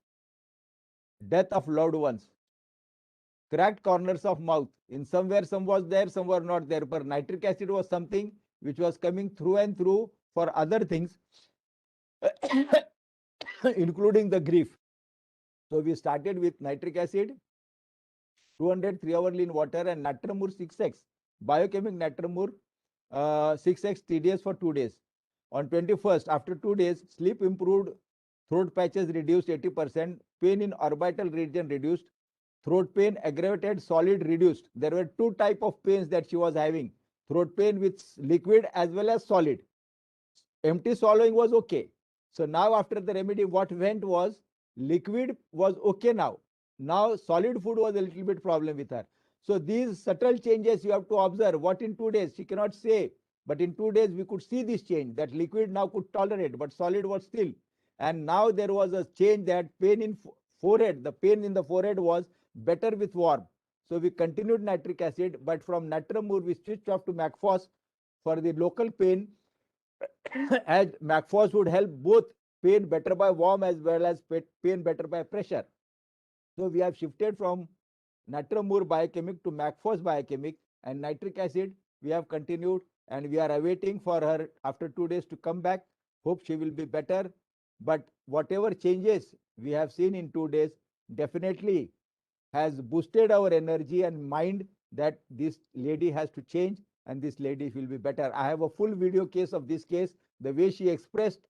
death of loved ones. Cracked corners of mouth, in somewhere some was there, some were not there, but nitric acid was something which was coming through and through for other things, including the grief. So we started with nitric acid, 200 3-hourly in water, and Natramur 6x, biochemic Natramur 6x TDS for 2 days. On 21st, after 2 days, sleep improved, throat patches reduced 80%, pain in orbital region reduced, throat pain aggravated, solid reduced. There were 2 types of pains that she was having, throat pain with liquid as well as solid. Empty swallowing was okay. So now after the remedy, what went was liquid was okay now. Now solid food was a little bit problem with her. So these subtle changes you have to observe. What in 2 days? She cannot say. But in 2 days, we could see this change, that liquid now could tolerate, but solid was still. And now there was a change that pain in forehead, the pain in the forehead was better with warm. So we continued nitric acid, but from Natramur, we switched off to Macphos for the local pain, as Macphos would help both pain better by warm as well as pain better by pressure. So we have shifted from Natramur biochemic to Macphos biochemic, and nitric acid we have continued, and we are awaiting for her after 2 days to come back. Hope she will be better. But whatever changes we have seen in 2 days definitely has boosted our energy and mind that this lady has to change and this lady will be better. I have a full video case of this case, the way she expressed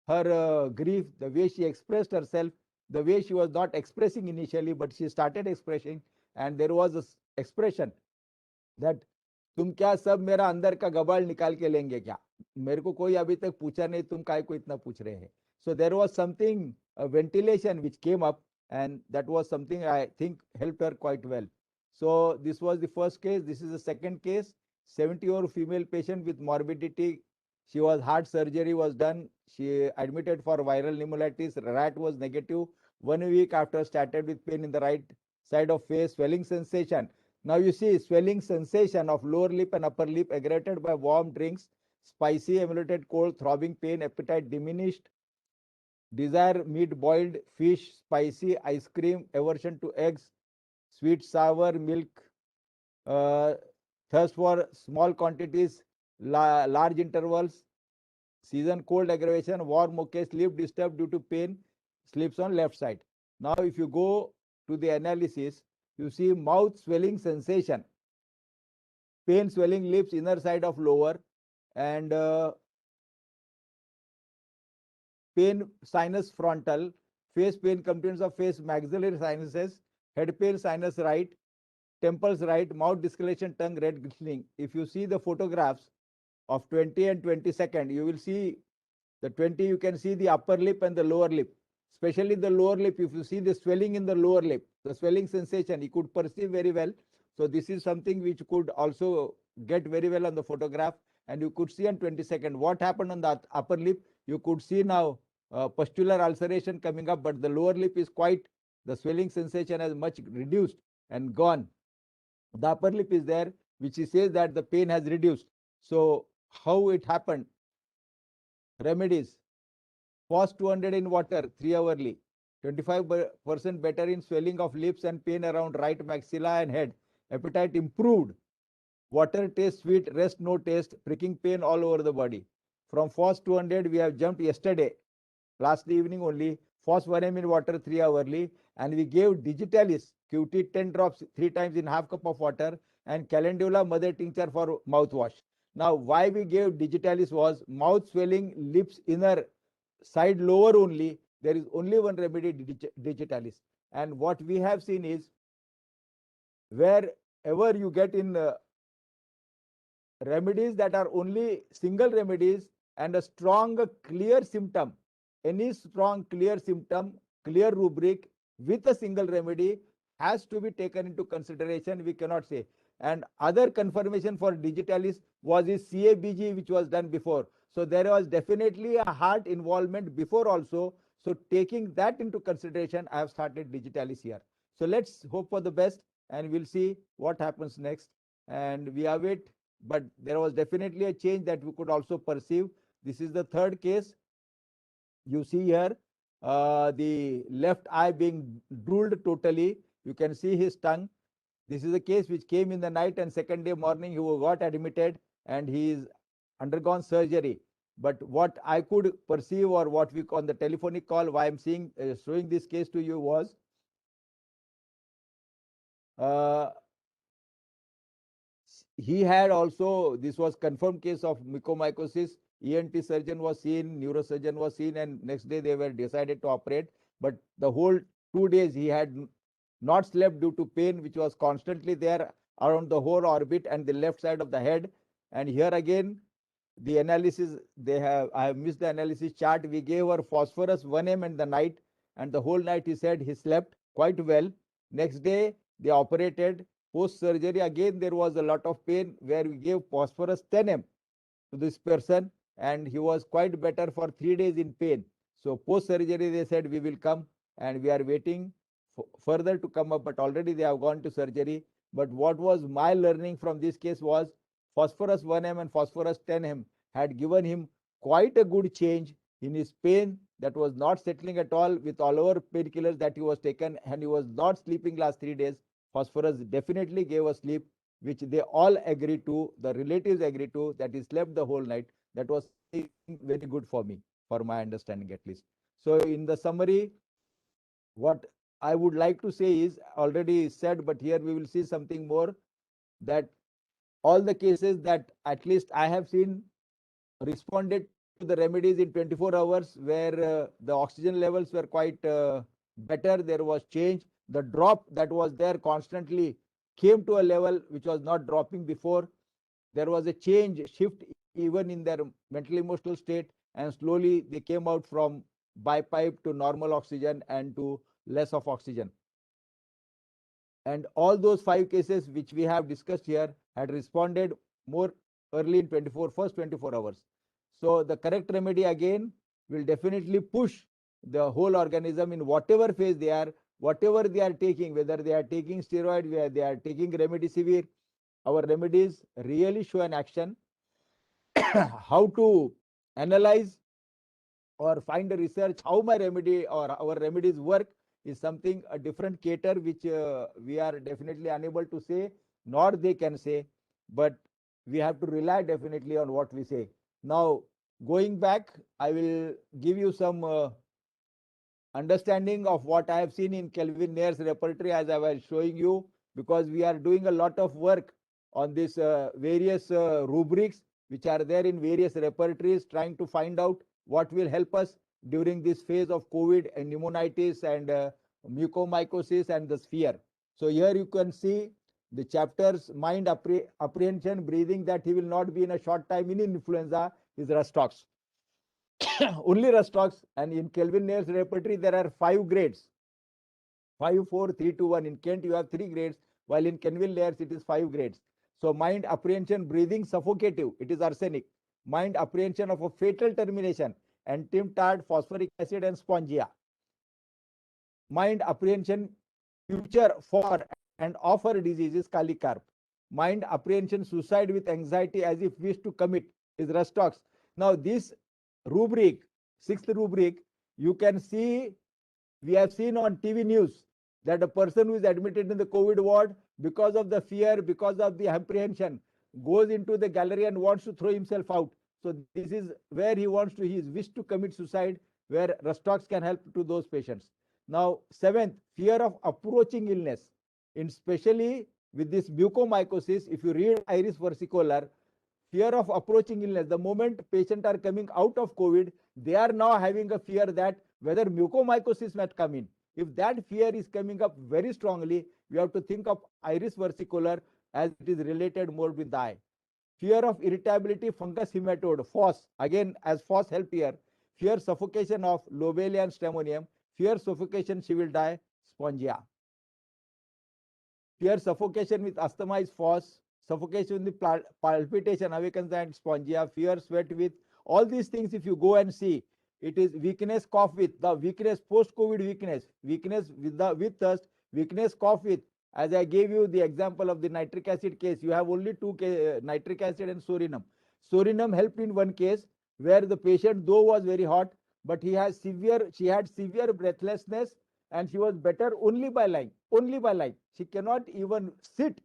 her grief, the way she expressed herself, the way she was not expressing initially, but she started expressing, and there was an expression that तुम क्या सब मेरा अंदर का गबाल निकाल के लेंगे क्या, मेरे को कोई अभी तक पूछा नहीं, तुम काय को इतना पूछ रहे हैं. So there was something, a ventilation which came up, and that was something I think helped her quite well. So this was the first case. This is the second case. 70-year-old female patient with morbidity. She was heart surgery was done. She admitted for viral pneumonitis. RAT was negative. 1 week after started with pain in the right side of face, swelling sensation. Now you see swelling sensation of lower lip and upper lip aggravated by warm drinks, spicy, emulated cold, throbbing pain, appetite diminished, desire meat, boiled fish, spicy, ice cream, aversion to eggs, sweet, sour, milk, thirst for small quantities, large intervals, season cold aggravation, warm okay, sleep disturbed due to pain, sleeps on left side. Now if you go to the analysis, you see mouth swelling sensation, pain swelling lips, inner side of lower, and pain sinus frontal, face pain, complaints of face, maxillary sinuses, head pain, sinus right, temples right, mouth discoloration, tongue red glistening. If you see the photographs of 20 and 22nd, you will see the 20, you can see the upper lip and the lower lip. Especially the lower lip, if you see the swelling in the lower lip, the swelling sensation, you could perceive very well. So this is something which could also get very well on the photograph, and you could see on 22nd what happened on the upper lip. You could see now pustular ulceration coming up, but the lower lip is quite, the swelling sensation has much reduced and gone. The upper lip is there, which says that the pain has reduced. So how it happened? Remedies: FOS 200 in water 3-hourly, 25% better in swelling of lips and pain around right maxilla and head. Appetite improved. Water taste sweet, rest no taste, pricking pain all over the body. From FOS 200, we have jumped yesterday, last evening only, FOS 1 ml in water 3-hourly, and we gave Digitalis QT 10 drops 3 times in half cup of water, and Calendula mother tincture for mouthwash. Now, why we gave Digitalis was mouth swelling, lips inner side lower only. There is only one remedy, Digitalis. And what we have seen is, wherever you get in remedies that are only single remedies and a strong, clear symptom, any strong, clear symptom, clear rubric with a single remedy has to be taken into consideration. We cannot say. And other confirmation for Digitalis was this CABG, which was done before. So there was definitely a heart involvement before also. So taking that into consideration, I have started Digitalis here. So let's hope for the best, and we'll see what happens next. And we await, but there was definitely a change that we could also perceive. This is the third case. You see here, the left eye being drooled totally. You can see his tongue. This is a case which came in the night, and second day morning he got admitted, and he is undergone surgery. But what I could perceive, or what we on the telephonic call, why I'm seeing showing this case to you was he had also, this was confirmed case of mucormycosis. ENT surgeon was seen, neurosurgeon was seen, and next day they were decided to operate. But the whole 2 days he had not slept due to pain, which was constantly there around the whole orbit and the left side of the head. And here again, the analysis I have missed the analysis chart. We gave her phosphorus 1 m in the night, and the whole night he said he slept quite well. Next day they operated. Post surgery again there was a lot of pain, where we gave phosphorus 10 m to this person, and he was quite better for 3 days in pain. So post surgery they said we will come, and we are waiting further to come up, but already they have gone to surgery. But what was my learning from this case was phosphorus 1 m and phosphorus 10 m had given him quite a good change in his pain that was not settling at all with all over painkillers that he was taken, and he was not sleeping last 3 days. Phosphorus definitely gave a sleep, which they all agreed to, the relatives agreed to, that he slept the whole night. That was very good for me, for my understanding at least. So in the summary, what I would like to say is already said, but here we will see something more, that all the cases that at least I have seen responded to the remedies in 24 hours, where the oxygen levels were quite better. There was change. The drop that was there constantly came to a level which was not dropping before. There was a shift even in their mental emotional state, and slowly they came out from bipipe to normal oxygen and to less of oxygen. And all those 5 cases which we have discussed here had responded more early in first 24 hours. So the correct remedy again will definitely push the whole organism in whatever phase they are, whatever they are taking, whether they are taking steroid, where they are taking remdesivir. Our remedies really show an action. How to analyze or find a research how my remedy or our remedies work is something a different cater, which we are definitely unable to say, nor they can say, but we have to rely definitely on what we say. Now going back, I will give you some understanding of what I have seen in Kelvin Nayer's repertory, as I was showing you, because we are doing a lot of work on this various rubrics which are there in various repertories, trying to find out what will help us during this phase of COVID and pneumonitis and mucormycosis and the sphere. So here you can see the chapters mind apprehension, breathing, that he will not be in a short time in influenza, is Rustox. Only Rustox. And in Kelvin Nayer's repertory there are 5 grades, 5, 4, 3, 2, 1. In Kent you have 3 grades, while in Kelvin Nayer's it is 5 grades. So mind apprehension, breathing, suffocative, it is arsenic. Mind apprehension of a fatal termination, antim-tard, phosphoric acid and spongia. Mind apprehension, future for and of her diseases, Kalikarp. Mind apprehension, suicide with anxiety as if wish to commit, is Rustox. Now this rubric, 6th rubric, you can see, we have seen on TV news that a person who is admitted in the COVID ward, because of the fear, because of the apprehension, goes into the gallery and wants to throw himself out. So this is where he is wished to commit suicide, where Rustox can help to those patients. Now 7th, fear of approaching illness, especially with this mucormycosis. If you read Iris versicolor, fear of approaching illness, the moment patients are coming out of COVID, they are now having a fear that whether mucormycosis might come in. If that fear is coming up very strongly, we have to think of Iris versicolor, as it is related more with the eye. Fear of irritability, fungus hematode, FOS, again as FOS help here. Fear suffocation of Lobelia and Stramonium. Fear suffocation, she will die, spongia. Fear suffocation with asthma is FOS. Suffocation with palpitation awakens and spongia. Fear sweat with all these things. If you go and see, it is weakness, cough with the weakness, post-COVID weakness with thirst, weakness, cough with. As I gave you the example of the nitric acid case, you have only 2 nitric acid and sorinum. Sorinum helped in one case where the patient though was very hot, but she had severe breathlessness, and she was better only by lying. She cannot even sit,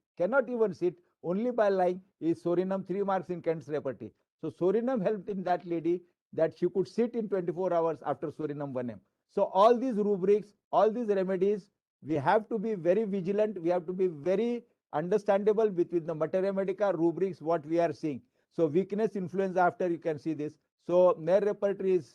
only by lying, is sorinum 3 marks in Kent's repertory. So Sorinum helped in that lady that she could sit in 24 hours after Sorinum 1M. So all these rubrics, all these remedies, we have to be very vigilant. We have to be very understandable between the materia medica rubrics, what we are seeing. So weakness, influenza, after you can see this. So mere repertory is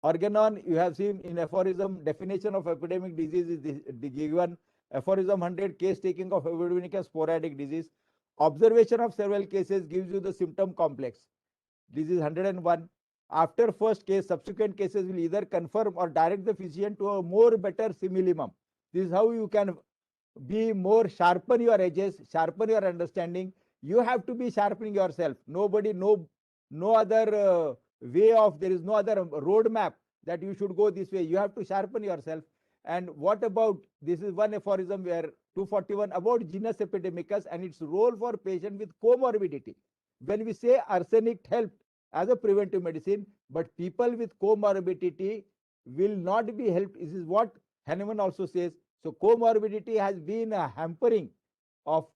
organon. You have seen in aphorism, definition of epidemic disease is given. Aphorism 100, case taking of epidemic and sporadic disease. Observation of several cases gives you the symptom complex. This is 101. After first case, subsequent cases will either confirm or direct the physician to a more better simillimum. This is how you can be more, sharpen your edges, sharpen your understanding. You have to be sharpening yourself. Nobody, no other way of, there is no other roadmap that you should go this way. You have to sharpen yourself. And what about, this is one aphorism where 241 about genus epidemicus and its role for patient with comorbidity. When we say arsenic helped as a preventive medicine, but people with comorbidity will not be helped. This is what Hahnemann also says. So comorbidity has been a hampering of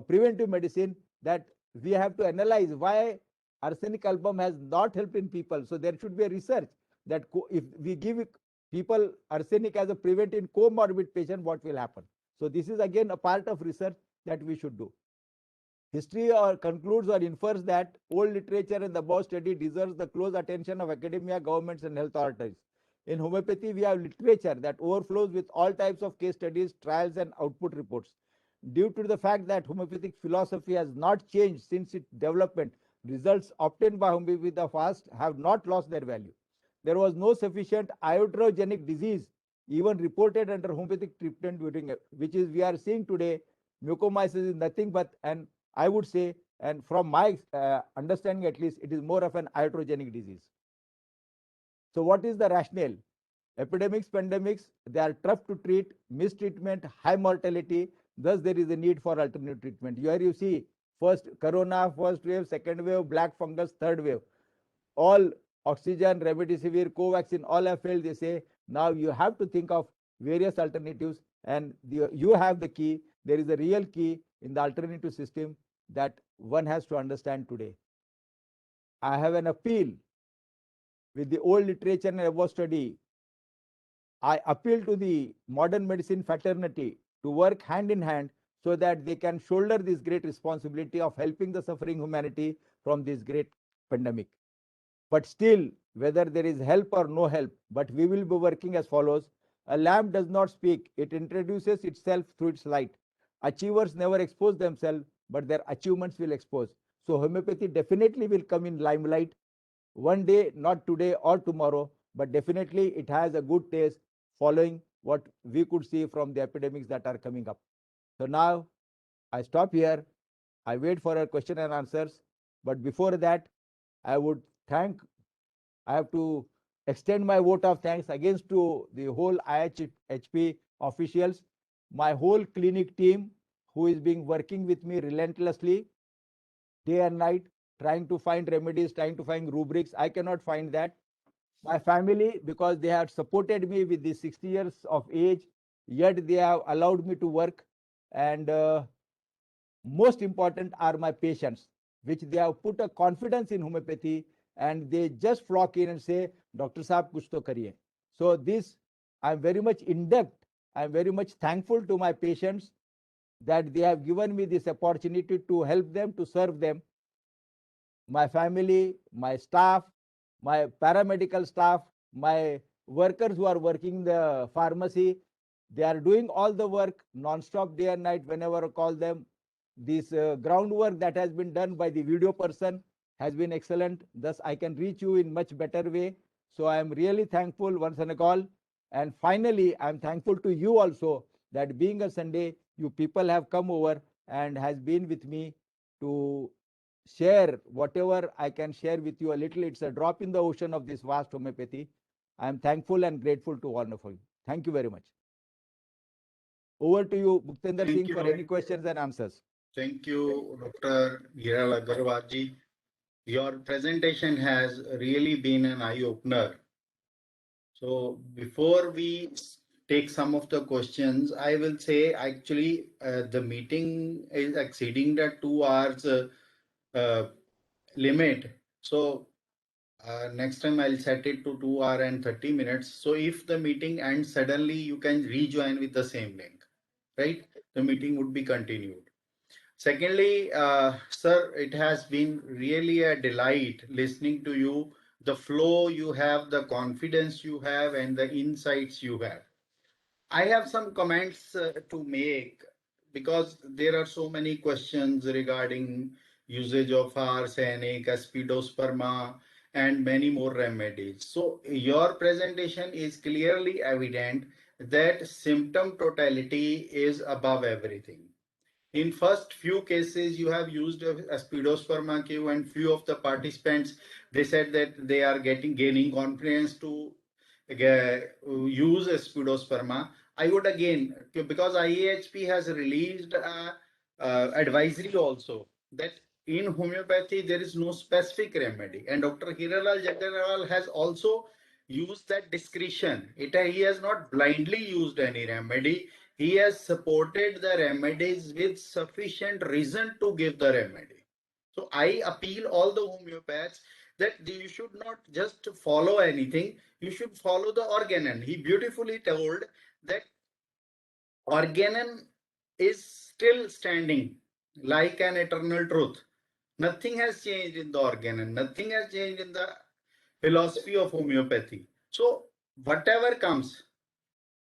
preventive medicine, that we have to analyze why arsenic album has not helped in people. So there should be a research that if we give people arsenic as a preventive comorbid patient, what will happen? So this is again a part of research that we should do. History concludes or infers that old literature in the above study deserves the close attention of academia, governments, and health authorities. In homeopathy, we have literature that overflows with all types of case studies, trials, and output reports. Due to the fact that homeopathic philosophy has not changed since its development, results obtained by homeopathy the past have not lost their value. There was no sufficient iatrogenic disease even reported under homeopathic treatment, during which is we are seeing today. Mucormycosis is nothing but, and I would say, and from my understanding at least, it is more of an iatrogenic disease. So what is the rationale? Epidemics, pandemics, they are tough to treat, mistreatment, high mortality. Thus, there is a need for alternative treatment. Here you see, first corona, first wave, second wave, black fungus, third wave. All oxygen, remdesivir, Covaxin, all have failed. They say, now you have to think of various alternatives, and you have the key. There is a real key in the alternative system that one has to understand today. I have an appeal with the old literature and above study. I appeal to the modern medicine fraternity to work hand in hand so that they can shoulder this great responsibility of helping the suffering humanity from this great pandemic. But still, whether there is help or no help, but we will be working as follows. A lamp does not speak, it introduces itself through its light. Achievers never expose themselves, but their achievements will expose. So homeopathy definitely will come in limelight one day, not today or tomorrow, but definitely it has a good taste following what we could see from the epidemics that are coming up. So now I stop here. I wait for a question and answers. But before that, I have to extend my vote of thanks against to the whole IHP officials, my whole clinic team who is being working with me relentlessly, day and night, trying to find remedies, trying to find rubrics. I cannot find that. My family, because they have supported me with the 60 years of age, yet they have allowed me to work. And most important are my patients, which they have put a confidence in homeopathy, and they just flock in and say, Dr. Saab, kuch to kariye. So this, I'm very much indebted. I'm very much thankful to my patients that they have given me this opportunity to help them, to serve them. My family, my staff, my paramedical staff, my workers who are working in the pharmacy, they are doing all the work non-stop, day and night, whenever I call them. This groundwork that has been done by the video person has been excellent. Thus, I can reach you in much better way. So I am really thankful once and all. And finally, I am thankful to you also that being a Sunday, you people have come over and has been with me to share whatever I can share with you a little. It's a drop in the ocean of this vast homeopathy. I am thankful and grateful to all of you. Thank you very much. Over to you, Bhupinder Singh, for any questions and answers. Thank you, Dr. Hiral Agarwal ji. Your presentation has really been an eye-opener. So before we take some of the questions, I will say actually the meeting is exceeding the 2 hours limit. So next time I'll set it to 2 hours and 30 minutes. So if the meeting ends suddenly, you can rejoin with the same link, right? The meeting would be continued. Secondly, sir, it has been really a delight listening to you. The flow you have, the confidence you have, and the insights you have. I have some comments to make because there are so many questions regarding usage of arsenic, aspidosperma, and many more remedies. So your presentation is clearly evident that symptom totality is above everything. In first few cases, you have used aspidosperma Q, and few of the participants, they said that they are gaining confidence to use aspidosperma. I would again, because IAHP has released advisory also that in homeopathy there is no specific remedy, and Dr. Hiralal Jaggarwal has also used that discretion. He has not blindly used any remedy. He has supported the remedies with sufficient reason to give the remedy. So I appeal all the homeopaths that you should not just follow anything, you should follow the organon. He beautifully told that organon is still standing like an eternal truth. Nothing has changed in the organon, nothing has changed in the philosophy of homeopathy. So whatever comes,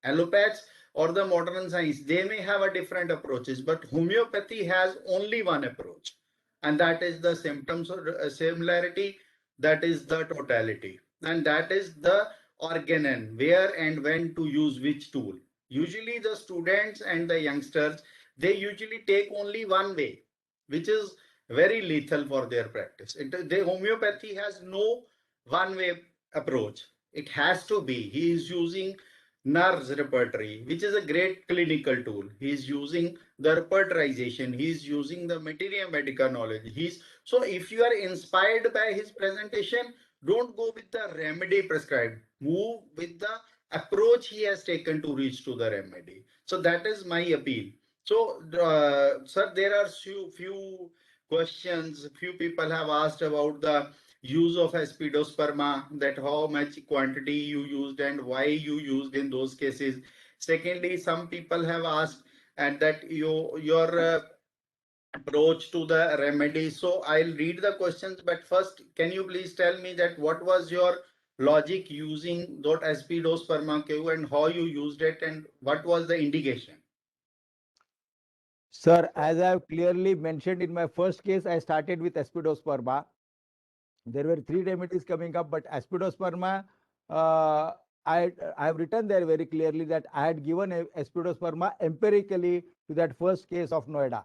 allopaths or the modern science, they may have a different approaches, but homeopathy has only one approach, and that is the symptoms similarity, that is the totality, and that is the organon, where and when to use which tool. Usually the students and the youngsters, they usually take only one way, which is very lethal for their practice. The homeopathy has no one way approach. It has to be, he is using NARS repertory, which is a great clinical tool. He's using the repertorization. He's using the materia medica knowledge. So if you are inspired by his presentation, don't go with the remedy prescribed. Move with the approach he has taken to reach to the remedy. So that is my appeal. So, sir, there are few questions. Few people have asked about the use of aspidosperma, that how much quantity you used and why you used in those cases. Secondly, some people have asked and that your approach to the remedy. So I'll read the questions, but first, can you please tell me that what was your logic using that aspidosperma Q and how you used it and what was the indication? Sir, as I have clearly mentioned in my first case, I started with aspidosperma. There were 3 remedies coming up, but aspidosperma, I have written there very clearly that I had given aspidosperma empirically to that first case of Noida.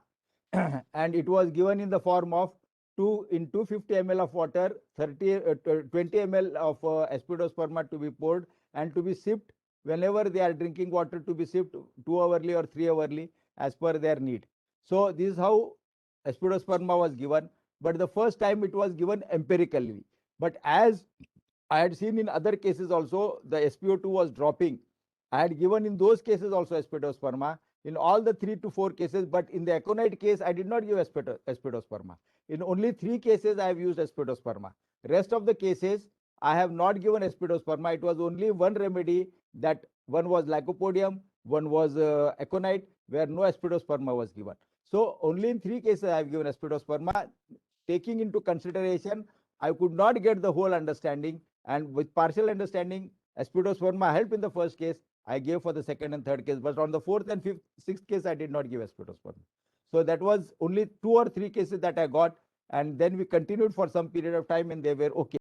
And it was given in the form of 250 ml of water, 20 ml of aspidosperma to be poured and to be sipped whenever they are drinking water, to be sipped 2 hourly or 3 hourly as per their need. So this is how aspidosperma was given, but the first time it was given empirically. But as I had seen in other cases also, the SpO2 was dropping. I had given in those cases also aspidosperma in all the 3 to 4 cases, but in the aconite case, I did not give aspidosperma. In only 3 cases, I have used aspidosperma. Rest of the cases, I have not given aspidosperma. It was only one remedy, that one was lycopodium, one was aconite, where no aspidosperma was given. So only in 3 cases I have given aspidosperma, taking into consideration I could not get the whole understanding, and with partial understanding, aspidosperma helped in the first case. I gave for the second and third case, but on the fourth and fifth, sixth case, I did not give aspidosperma. So that was only 2 or 3 cases that I got, and then we continued for some period of time, and they were okay.